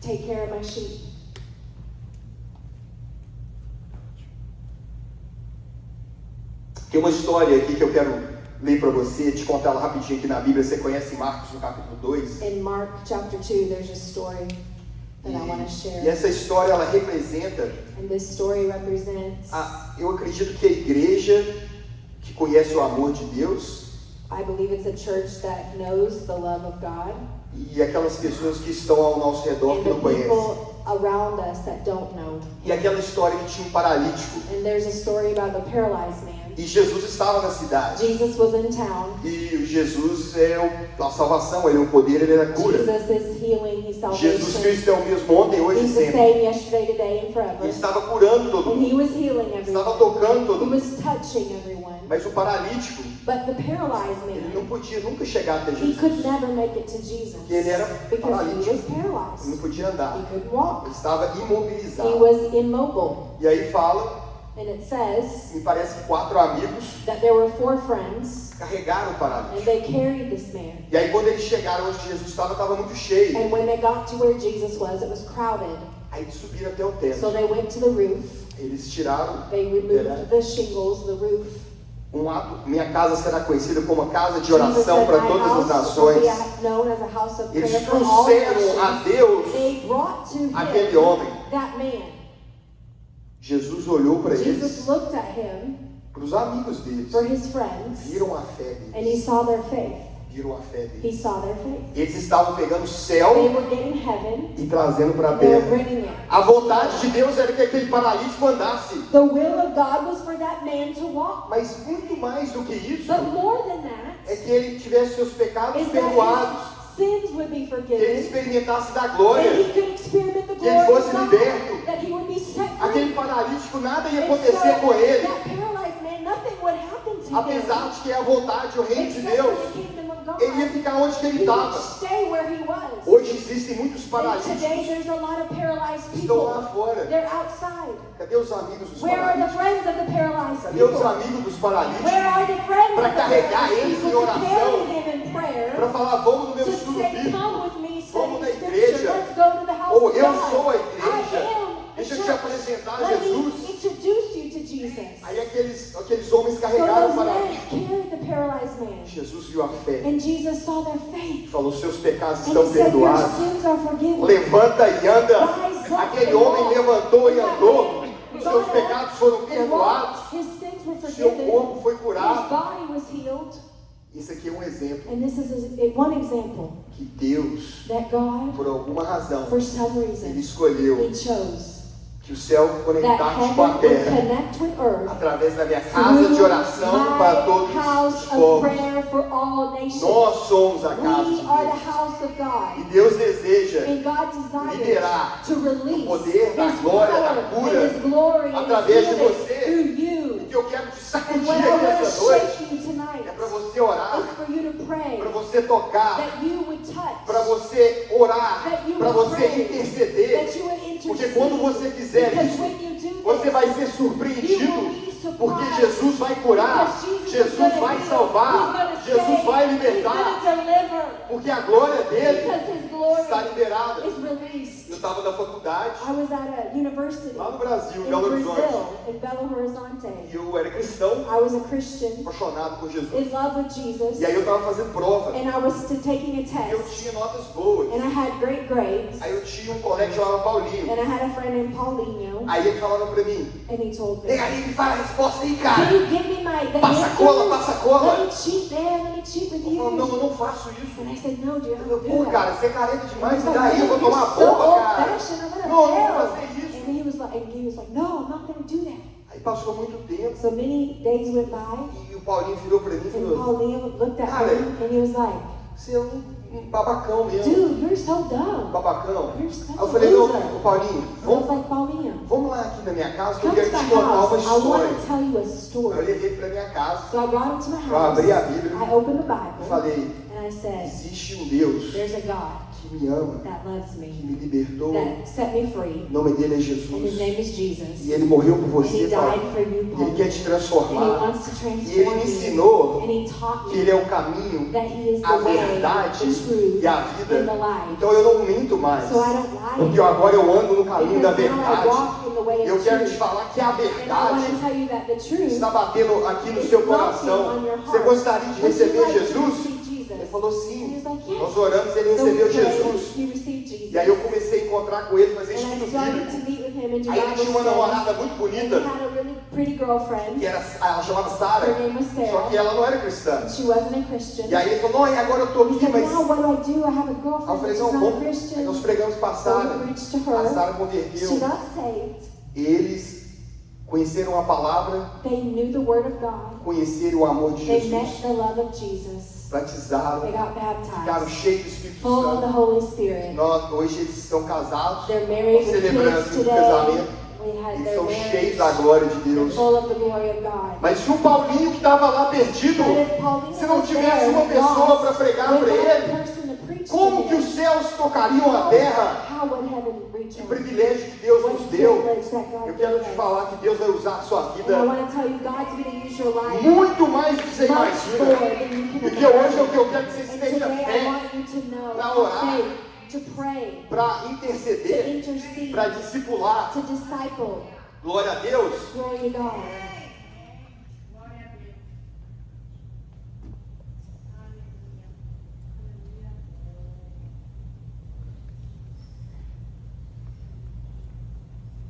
Take care of my sheep. Tem uma história aqui que eu quero ler para você, te contar ela rapidinho aqui na Bíblia. Você conhece Marcos no capítulo 2? In Mark chapter 2, there's a story that I want to E share. essa história ela representa, And this story represents, eu acredito que a igreja que conhece o amor de Deus I believe it's a church that knows the love of God, e aquelas pessoas que estão ao nosso redor and que the não conhecem. people around us that don't know. E aquela história que tinha um paralítico And there's a story about the paralyzed man. e Jesus estava na cidade. Jesus was in town. E Jesus é a salvação, ele é o poder, ele é a cura. Jesus is healing, He's Jesus salvation. Cristo é o mesmo ontem, hoje e He's the sempre. same yesterday, today, and forever. Ele estava curando todo And mundo, He was healing estava everyone. tocando todo He mundo. was touching everyone. Mas o paralítico, But the paralyzed ele não man, podia nunca chegar até he Jesus. could never make it to Jesus. Porque ele era Because he paralítico, was ele não paralyzed. podia andar, He couldn't walk. ele estava He imobilizado. was immobile. E aí fala, And it says me parece que 4 amigos that there were 4 friends carregaram o and paralítico. they carried this man. E aí quando eles chegaram onde Jesus estava muito cheio. And when they got to where Jesus was, it was crowded. Aí eles subiram até o teto. So they went to the roof. Eles tiraram They removed the shingles, the roof. minha casa será conhecida como a casa de Jesus oração said, para "My todas as house will nações." be known as a house of Eles prayer for all trouxeram a nations. Deus They brought to aquele him homem. that man. Jesus olhou para Jesus eles, looked at him, para os amigos deles, for his friends, viram a fé and he deles, saw their faith. viram a fé He deles. saw their faith. Eles estavam pegando o They céu were getting heaven, e trazendo para a and they were terra. bringing it. A vontade de Deus era que aquele paralítico andasse, The will of God was for that man to walk. mas muito mais do que isso, But more than that, é que ele tivesse seus pecados is that perdoados, his sins would be que ele forgiven, experimentasse da that glória, he could experiment the que ele glory fosse of God, liberto. that he would be set Aquele free. paralítico, nada ia And so, acontecer com ele, that paralyzed man, nothing would happen to him. apesar de que é a vontade, o reino de Except Deus, for the kingdom of God. ele ia ficar onde que ele He would estava. stay where he was. Hoje existem muitos And paralíticos today there's a lot of paralyzed que estão lá people. fora. They're outside. Cadê os amigos dos Where are the paralíticos? friends of the paralyzed Cadê os people? amigos dos paralíticos? Where are the friends Para of the carregar paralyzed eles em people to oração, carry him in prayer? para falar, vamos no meu To estudo say, bíblico, come with me, vamos na study igreja, scripture. Let's go to the house ou of eu God. sou a I igreja, am the deixa eu te church. apresentar a Let me Jesus. introduce you to Jesus. Aí aqueles homens So carregaram o those men paralítico. carried the paralyzed man. Jesus viu a fé, And Jesus saw their faith. falou, seus pecados And estão he said, your perdoados. sins are forgiven. Levanta e anda. Rise up Aquele and homem walk. levantou e And that andou. man Os got seus up pecados foram and perdoados. walked. His sins were Seu forgiven. corpo foi His curado. body was healed. Isso aqui é um exemplo And this is one example que Deus, that God, por alguma razão, for some Ele reason, escolheu He chose que o céu that conectasse com a heaven would terra connect with earth através da minha casa de oração para todos my house os of povos. prayer for all nations. Nós somos a casa de We are the Deus. house of E God. Deus deseja And God desires liberar to release o poder da His glória, da power cura, and His glory and através His de healing você. through you. O que eu quero te And sacudir what I aqui want to essa noite shake you tonight é para você orar, is for you to pray para você tocar, that you would touch, para você orar, that you para would você pray, interceder. that you would intercede. Porque quando você fizer Because isso, when you do você this, vai ser you will surpreendido, be surprised. porque Jesus vai curar, Because Jesus Jesus is gonna vai heal, salvar, He's gonna Jesus save, vai He's libertar, gonna deliver, porque a glória dele because His glory está liberada. is released. Eu estava na faculdade, I was at a university lá no Brasil, em in Belo Horizonte, Brazil, in Belo Horizonte. e eu era cristão, I was a Christian apaixonado por Jesus. in love with Jesus, E aí eu estava fazendo prova, and I was taking a e eu test, tinha notas boas. and I had great grades, Aí eu tinha um colega que chamava Paulinho. and I had a friend named Paulinho, Aí ele falava pra mim, and he told me, vem aí, me fala a resposta aí, can cara. you give me the Passa answers? cola, passa cola. Let me cheat, man, let me cheat with Eu falava, não, you. eu não faço isso. And I said, no, dude, I Eu don't falei, do pô, that. cara, você é careta demais, He's me like, dá aí, eu vou man, tomar you're so bomba, cara. old-fashioned, I'm gonna Não, eu não fail. vou fazer isso. And he was like, no, I'm not gonna do that. Aí passou muito tempo, So many days went by, e o Paulinho virou pra mim e and falou, Paulinho looked at Cara, me, and he was like, você é um babacão mesmo. dude, you're so dumb. Babacão. You're Aí such eu a falei, não, loser. ô Paulinho, And I was vamos, like, Paulinho, vamos lá aqui na minha casa que eu come quero to te my contar uma house. I história. want to tell you a Aí eu story. levei pra minha casa, So I brought him to my eu house. abri a Bíblia I opened the e Bible, falei, and I said, existe um Deus there's a God que me ama, that loves que me, me libertou, that set me free, o nome dele é and His Jesus. name is Jesus. E ele morreu por And He você, died Paulo. for you, E Paul. ele quer te And He transformar. wants to E transform ele me you. ensinou And He taught que me ele é o caminho, that He is a the way, verdade the truth, e a and vida. the life. Então eu não minto mais. So I don't lie Porque agora eu ando no caminho da because now I verdade. walk in the way Eu of quero te truth. falar que a And I want verdade to tell you that the truth está batendo aqui no seu coração. Você gostaria de Would you receber like to Jesus? receive Jesus? Ele falou And he sim. was like, yes. Nós oramos e ele So we recebeu prayed, Jesus. he received Jesus. E aí eu comecei a encontrar com ele, fazer And I estudo started to bíblico. meet with him and do Aí ele Bible tinha uma studies. namorada muito And bonita, he had a really pretty girlfriend. que ela chamava Sara. Her name was Sarah. Só que ela não era cristã. She wasn't a Christian. E aí ele falou, não, e agora eu tô He aqui, said, mas... now what do? I have a Aí eu girlfriend, falei, she's não, not a vamos. Aí Christian. nós pregamos para So we Sara. preached to A her. Sara She converteu. got saved. Eles conheceram a palavra, They knew the word of God. conheceram o amor de They met Jesus, the love of Jesus. batizaram, They got ficaram baptized. cheios do Espírito Full of the Santo. Holy Spirit. Hoje eles estão casados, They're married with celebrando kids o today. casamento. We had Eles their são marriage. cheios da glória de They're Deus. full of the glory of God. Mas se o Paulinho que estava lá perdido, But if Pauline se não was tivesse there, uma pessoa lost, para pregar para without a ele, person to preach como to que him, os céus tocariam a terra? how would heaven reach Que him? privilégio que Deus What nos deu. privilege that God Eu quero gave te us. falar que Deus vai usar a sua And I vida want to tell you, God's going to use your life muito mais do que você much more imagina. than you can Porque hoje é o imagine. que eu quero que você And esteja today I fé want you to know, pra to orar, faith, to pray, para to interceder, intercede, para discipular. to disciple. Glória a Deus. Glory to God.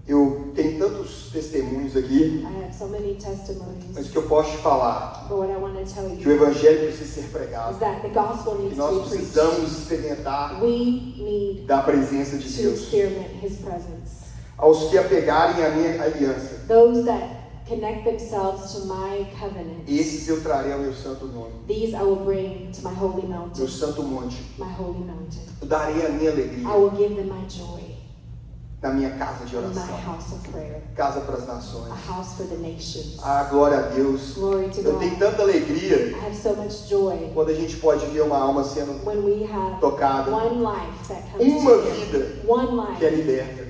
Eu tenho tantos testemunhos aqui, I have so many testimonies. mas o que eu posso te falar, But what I want to tell que o you Evangelho precisa ser is pregado. that the gospel Que needs nós to be preached. precisamos experimentar We need da presença de to Deus. experiment His presence. Aos que apegarem a minha aliança, Those that connect themselves to my covenant, esses eu trarei ao meu santo nome, these I will bring to my holy meu mountain, santo monte. my holy mountain. Eu darei a minha alegria I will give them my joy na minha casa de in my oração, house of prayer, casa para as nações. a house for the nations. Ah, glória a Deus. Glory to Eu tenho God. tanta alegria I have so much joy quando a gente pode ver uma alma sendo when we have tocada, one life that comes uma together, vida one que é life liberta.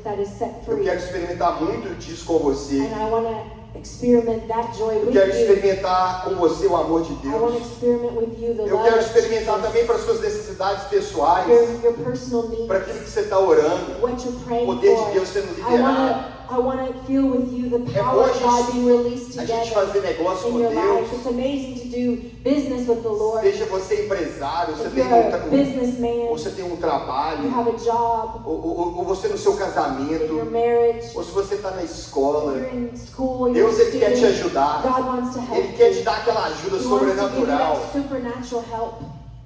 that is set Eu free. quero experimentar muito disso com você. And I want to experiment that joy Eu with quero you. experimentar com você o amor de I want to Deus. experiment with you the Eu love quero of experimentar Jesus. também para as suas necessidades necessidades pessoais, your personal needs, para aquilo que você está orando, what you're o praying poder de for. Deus sendo liberado. I want to feel with you the É power bom of God being released a gente together fazer negócio in com your life. Deus. It's amazing to do business with the Lord. Seja você empresário, você If tem you're a ou businessman, você tem um you trabalho, have a job, ou você no seu in your casamento, marriage, ou se você está na if escola, you're in school, you're a Deus ele quer te student, ajudar. God wants to help Ele quer te you. dar aquela ajuda He wants to give you sobrenatural. that supernatural help.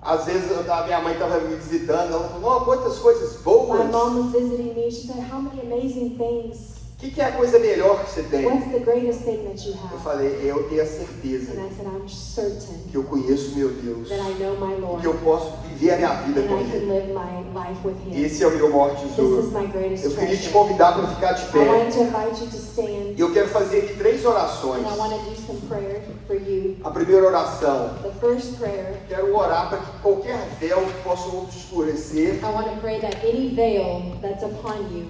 Às vezes a minha mãe estava me visitando, ela falou, oh, quantas coisas My boas. mom was visiting me. She said, how many amazing things. O que é a coisa melhor que você tem? What's the greatest thing that you Eu have? falei, eu tenho a certeza And I said, I'm certain que eu conheço meu Deus, that I know my Lord. que eu posso viver a minha vida And com I can Ele. live my life with Him. Esse é o meu maior This is tesouro. my greatest Eu queria te treasure. convidar para ficar de I pé. wanted to invite you to stand. E eu quero fazer aqui 3 orações. And I want to do some prayer for you. A primeira oração, The first prayer, quero orar para que qualquer véu que possa obscurecer, I want to pray that any veil that's upon you,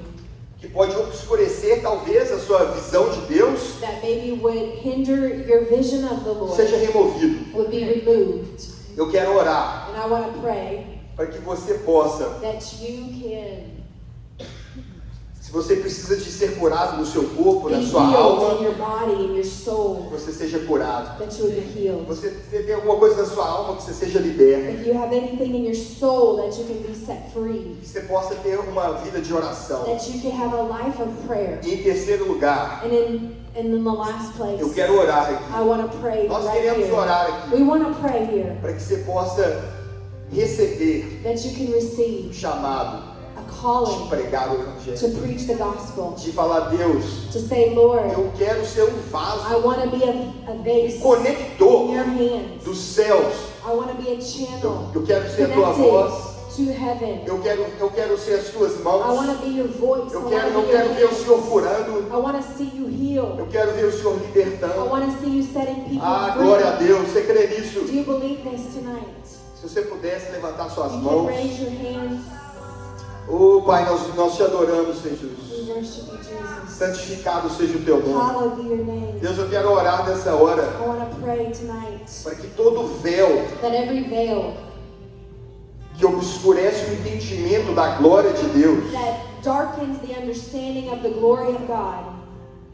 que pode obscurecer talvez a sua visão de Deus, that maybe would hinder your vision of the Lord, seja removido. would be removed. Eu quero orar And I want to pray para que você possa, that you can se você precisa de ser curado no seu corpo, be na sua healed in alma, your body, in your soul, que você seja curado. that you would be healed. Você tem alguma coisa na sua alma, que você seja liberto. If you have anything in your soul, that you can be set free, Que você possa ter uma vida de oração. that you can have a life of prayer. E em terceiro lugar, And in the last place, eu quero orar aqui. I want to pray Nós right queremos here. orar aqui We want to pray here para que você possa receber that you can o receive chamado a de calling pregar o to Evangelho. preach the gospel, De falar, Deus, to say, Lord, eu quero ser um I vaso want to be a vase conector in your hands. dos céus. I want to be a channel Eu quero ser a tua voz. connected to heaven. Eu quero ser as tuas I mãos. want to be your voice. I Eu want quero to be your ver o Senhor hands. curando. I want to see you heal. Eu quero ver o Senhor I libertando. want to see you setting people Ah, free. glória a Deus. Você crê Do nisso? you believe this tonight? Se você pudesse levantar suas You can mãos. raise your hands. Oh, Pai, nós te adoramos, Senhor We Jesus. worship you, Jesus. Santificado seja o teu nome. Hallowed be your name. Deus, eu quero orar nessa hora I want to pray tonight para que todo véu that every veil que obscurece o entendimento da glória de Deus, that darkens the understanding of the glory of God,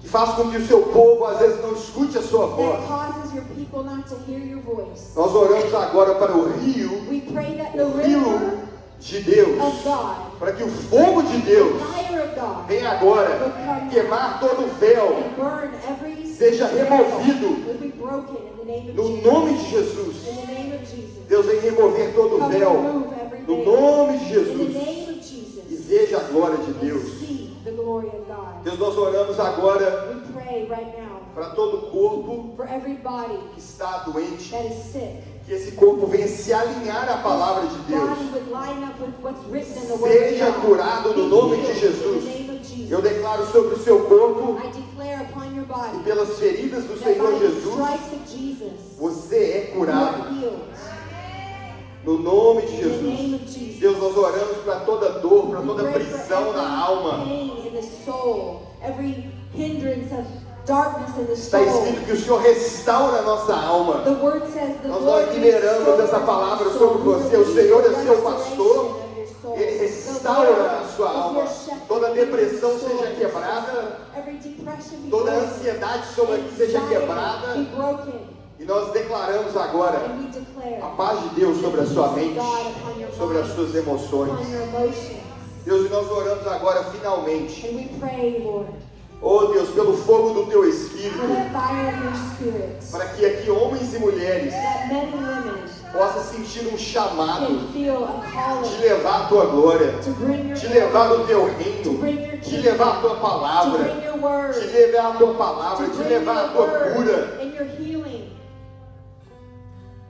que faz com que o seu povo às vezes não escute a sua voz. that causes your people not to hear your voice. Nós oramos agora para o rio, We pray that the o river rio de Deus, of God, para que o fogo de the Deus fire of God, venha agora queimar todo o véu, and burn every seja removido would be broken in the name of no Jesus. nome de Jesus. In the name of Jesus. Deus vem remover todo o Come véu remove every no veil. nome de In the Jesus name of e Jesus. veja a glória de And Deus. see the glory of God. Deus, nós oramos agora We pray right now para todo o corpo for every body que está doente, that is sick. que esse corpo venha se alinhar à palavra de Deus. Body would line up with what's written in the word of Seja God. curado no Be nome de healed Jesus. In the name of Jesus. Eu declaro sobre o seu corpo I declare upon your e body pelas feridas do that Senhor by the Jesus, stripes of Jesus, você é you curado are healed. no nome de In the name Jesus. of Jesus. Deus, nós oramos para toda dor, para We toda pray for prisão na every alma. pain in the soul, every hindrance of darkness in the Está soul. escrito que o Senhor restaura a nossa alma. The word says the Nós Lord liberamos restores essa palavra your sobre soul. você. He O Senhor é releases seu the pastor. restoration of your soul. Ele The restaura Lord a sua is alma. your shepherd. Toda He depressão restores seja your quebrada. soul. Every depression be Toda broken. ansiedade sobre que seja Anxiety quebrada. be broken. E nós declaramos agora And we declare a paz de Deus sobre a sua mente, God upon your sobre as mind, suas emoções. upon your emotions. Deus, e nós oramos agora finalmente. And we pray, Lord, Oh Deus, pelo fogo do teu for Espírito, the fire of your spirit, para que aqui homens e mulheres that men and women possam sentir um chamado can feel a de calling levar a tua glória, to bring your de levar glory, o teu to reino, bring your de kingdom, levar a tua to palavra, bring your word, de levar a tua palavra, to de bring levar a your tua word cura. and your healing.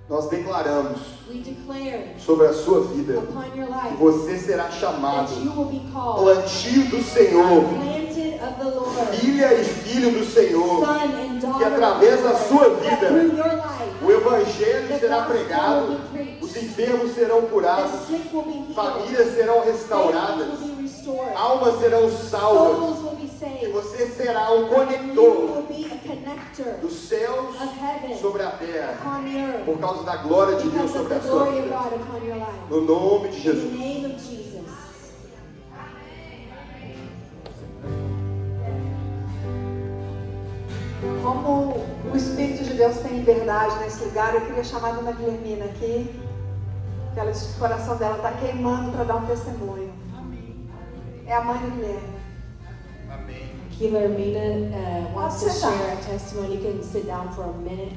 Nós declaramos We declare sobre a sua vida upon your que life você será chamado that you will be called plantio do Senhor, planted of the Lord, filha e filho do Senhor, son and que daughter através of da the sua Lord, that vida through your life o Evangelho the será gospel pregado, will be preached, os enfermos serão the curados, sick will be healed, famílias serão families restauradas, will be restored, almas serão salvas, souls will be e saved, você será um you conector will be a connector master dos céus of heaven sobre a terra, upon the earth. por causa da glória de Deus Because of sobre the a sua glory of vida. God upon your life. No nome de In the Jesus. name of Jesus. Como o Espírito de Deus tem liberdade nesse lugar, eu queria chamar a dona Guilhermina aqui, que ela, o coração dela está queimando para dar um testemunho. É a mãe do Guilherme. Amém. Guilhermina wants to Sit down. share a testimony. You can sit down for a minute.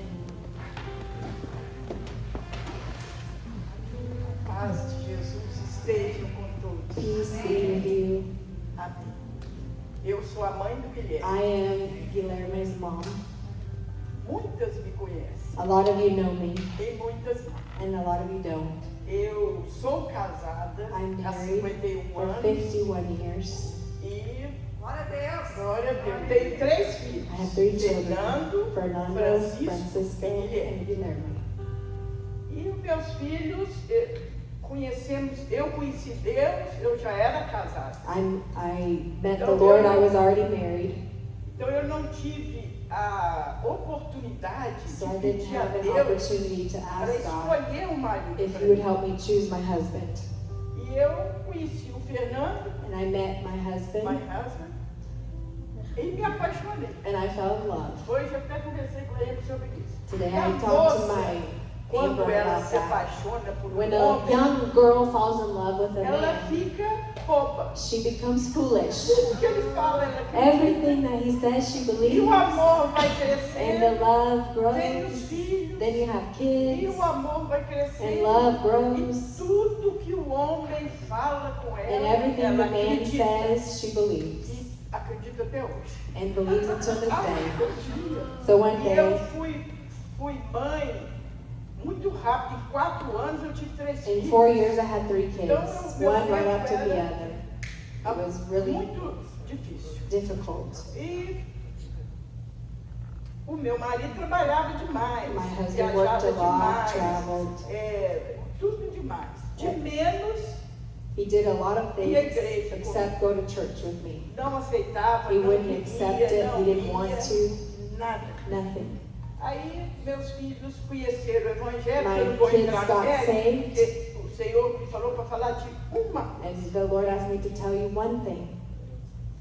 Paz de Jesus esteja com todos. Peace be with you. Amém. Eu sou a mãe do Guilherme. I am Guilherme's mom. Muitas me conhecem A lot of you know me, e muitas não. and a lot of you don't. Eu sou casada I'm há married 51 for anos 51 years. e, glória a Deus, tenho 3 filhos. I have 3 children, Fernando, Fernando, Francisco, e Guilherme. and Guilherme. E os meus filhos, eu conheci Deus, eu já era casada. I met the Lord, I was already married, Então eu não tive a oportunidade so I de didn't pedir a have an Deus opportunity to para ask God escolher um marido if para He would mim. help me choose my husband. E eu conheci o Fernando, And I met my my husband, husband, e me apaixonei. and I fell in love. Hoje eu até conversei com ele sobre isso. Today E a I talked to moça, my quando neighbor ela about se that. apaixona por um When a homem, young girl falls in love with a ela man, fica boba. she becomes foolish. Tudo que ele fala, ela acredita. Everything that he says, she E believes. o amor vai And the crescendo, love tem os grows. filhos, Then you have e kids. o amor vai And crescendo. love E grows. tudo que o homem fala com And ela, everything ela the man acredita. says, she believes. E acredita até hoje. And believes until this day. Aleluia. So one E eu day, fui mãe muito rápido. Em 4 anos eu tive 3 in filhos. 4 years, I had 3 kids. One right after the other. It was really Muito difícil. difficult. E o meu marido trabalhava demais. My husband viajava worked a lot, demais, traveled. tudo demais. De É. menos, He did a lot of things E a igreja, except go to church with me. não aceitava, He não wouldn't queria, accept it, não he didn't ia, want to, nada. nothing. Aí meus filhos conheceram o Evangelho, My eu não vou kids entrar got no mérito, saved. porque o Senhor me falou para falar de uma. And the Lord asked me to tell you one thing.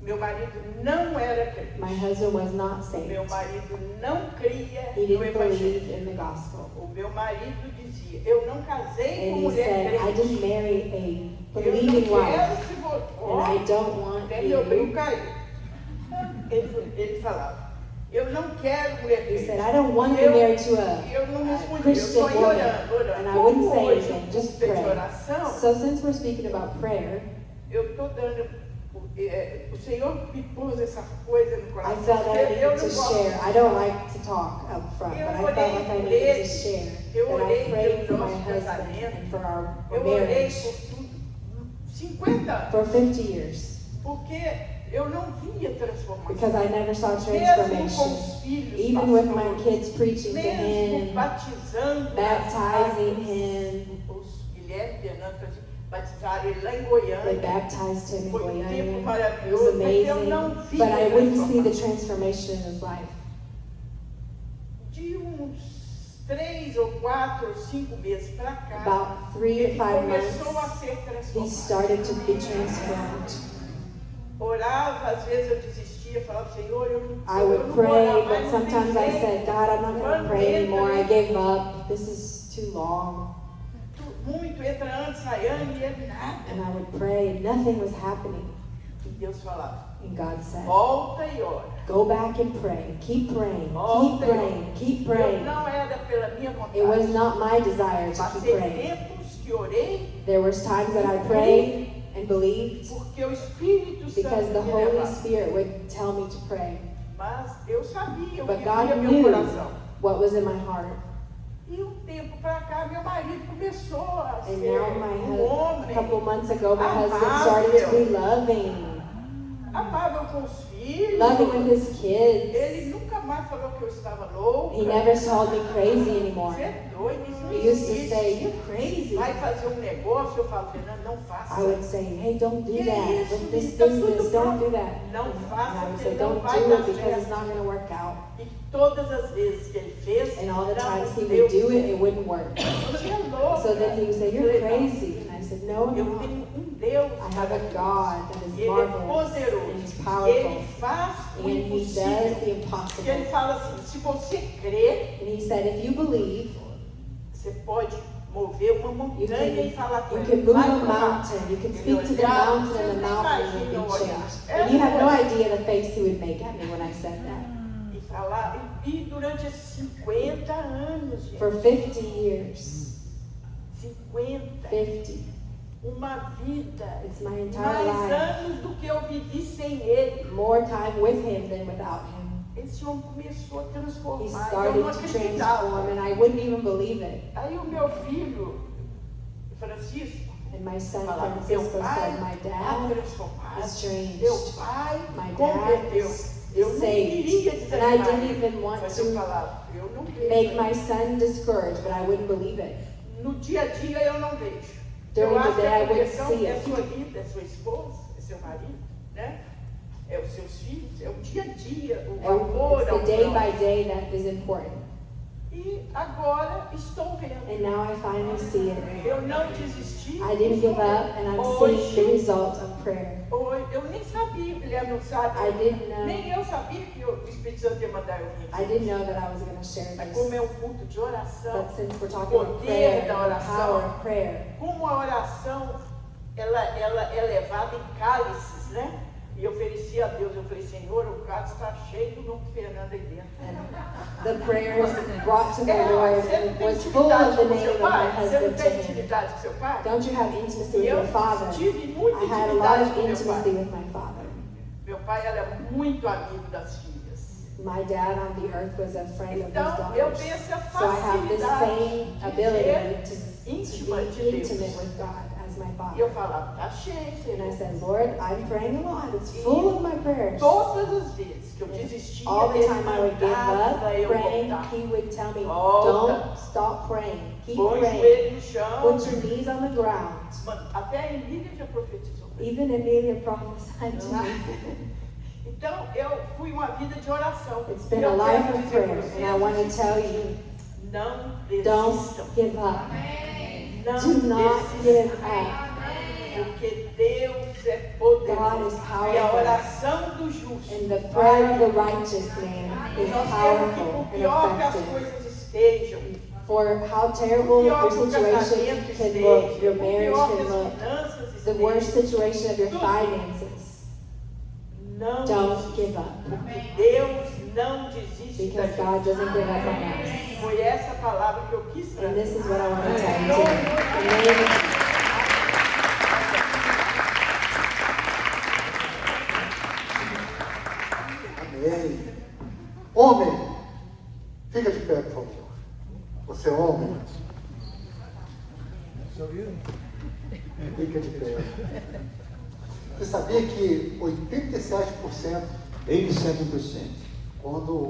Meu marido não era crente. My husband was not Meu saved. marido não cria He no didn't Evangelho. believe in the gospel. O meu marido dizia, eu não casei And com he mulher said, I crente. didn't marry a Eu não believing quero wife. se você... And I don't want Até meu brinco you. caiu. Ele falava, eu não quero mulher He crente. said, I don't want to be married to Eu não a respondi, eu Christian só ia woman. orando. And I wouldn't Como say hoje anything, o just culto é de pray. oração, So since we're speaking about prayer, eu estou dando... o Senhor me pôs essa coisa no I coração. felt that I eu needed não to gosto. share. I don't like to talk up front, but I felt like I needed to share. That I prayed for my husband and for our Eu orei marriage por tudo 50 anos. for 50 years Porque eu não via transformação. because I never saw Mesmo com transformation. os filhos, Even with my pastores, kids preaching to mesmo him, batizando baptizing as him, os Guilherme e Fernando batizaram ele lá em they Goiânia. baptized him in Foi um tempo Goiânia. It was maravilhoso, mas eu não amazing, vi but I wouldn't see the transformação. transformation in his life. De uns 3 ou 4 ou 5 meses para cá, About 3 to ele 5 começou a months, ser he transformado. started to be transformed. Orava, às vezes eu desistia, falava, Senhor, eu I não would vou pray, orar but mais, não tem sometimes I jeito. said, God, I'm not going to pray anymore. I gave up. This is too long. Muito, entra ano, sai ano e é nada. And I would pray, and nothing was happening. E Deus falava, And God said, volta e ora. go back and pray. Keep praying. Keep Volta e praying. ora. Keep Eu praying. não era pela minha vontade. It was not my desire to keep Passei praying. tempos que orei, There was times that I prayed and believed porque o Espírito because Santo the me Holy levava. Spirit would tell me to pray. Mas eu sabia o But que God via meu knew coração. what was in my heart. E um tempo para cá, meu marido começou a And ser now my um husband, a couple homem months ago, my husband started to be loving. amável com os filhos. Loving with his kids. Ele nunca jamais falou que eu estava louca. He never called me crazy anymore. Você é doido, isso não He used to existe. say, "You're crazy." Vai fazer um negócio, eu falo, Fernando, não faça. I would say, "Hey, don't do Que that. isso, With this tá tudo business, don't pronto. do that." Não And faça, I would porque say, não "Don't vai do dar it because it's certo. not going to work out." E todas as vezes que ele fez, And all the não times he deu would do it, certo. it wouldn't work. Você é louca. So then he would say, Eu "You're falei, "Não, crazy." And I said, "No, I'm eu not. tenho um Deus I have a God that is e Ele é marvelous poderoso. and He's Ele powerful. faz o And He does impossível. the E ele impossible." fala assim, se você crer, And He said, "If you believe, você pode mover uma you montanha e falar com can ele. move Vai a pro mar. mountain. You can Ele speak to the olhava, mountain, vocês and the nem mountain imaginam will o be olhar. changed." É And you have no olhar. idea the face He would make at me when I said that. E falar, e durante esses 50 anos, gente, For 50 years, 50, uma vida, it's my entire mais life, anos do que eu vivi sem ele. more time with Him than without Him. Esse homem começou a He transformar, eu started não to acreditava. transform, and I wouldn't even believe it. Aí o meu filho, Francisco, And my son falava, meu Francisco pai said, "My está dad transformado, is changed. meu pai My dad converteu. is Eu não saved." queria And I desanimar, didn't even want mas eu to falava, eu não vejo. make my son discouraged, but I wouldn't believe it. No dia a dia eu não vejo. During Eu the acho que day, a I wouldn't conversão see é it. sua vida, é sua esposa, é seu marido, né? É os seus filhos, é o dia a dia, o amor It's ao the day próximo. by day that is important. E agora estou vendo. And now I finally see it. Eu não desisti. I didn't give up, and I'm seeing the result of prayer. Hoje, eu nem sabia, Guilherme não sabe. I didn't know. Nem eu sabia que o Espírito Santo ia mandar eu vir. I didn't know that I was going to share Mas como this. é um culto de oração, But since we're talking about poder prayer da and the oração, power of prayer, como a oração ela é levada em cálices, né? E eu ofereci a Deus, eu falei, Senhor, o cálice está cheio do nome de Fernando aí dentro. the prayers brought to the É, Lord você não tem was full of intimidade the com name seu of my pai? Você não husband to tem Him. intimidade com seu pai? Don't you have intimacy with Eu your father? tive muita I had a lot intimidade of com meu intimacy pai. with my father. Meu pai era muito amigo das filhas. My dad on the earth was a friend of his Então, eu daughters. tenho essa So I have this same facilidade ability de to íntima be de Deus. intimate with God as my E eu father. falava, tá cheio, And I Senhor. said, "Lord, I'm praying a lot. It's full of my prayers." Todas as vezes que eu desistia, All the ele time I would give mandava up eu praying, voltar. He would tell me, Volta. "Don't stop praying. Keep Põe o praying. joelho no chão. Put your knees on the ground." Mano, até a Emília já profetizou. Even Amelia prophesied to me. Então, eu fui uma vida de oração. It's been E eu a life quero of dizer prayer, pra vocês and I want to o tell seguinte, you, não don't desistam. give up. Não Do not desistam. give up. Porque Deus é poderoso. God is powerful. E a oração do justo. And the prayer of the righteous man is Nós temos que, powerful por and pior que as effective. coisas estejam, For how terrible pior your que o situation casamento can esteja, look, your por marriage pior que can as look, finanças the worst estejam, situation of your finances, não don't desista. give up. Porque Deus não desiste da Because God gente. doesn't give up on us. Foi essa palavra que eu quis And trazer. this is what I want to tell you today. In the name of Jesus. Amém. Homem, fica de pé, por favor. Você é homem? Fica de pé. Você sabia que 87%, 87%. quando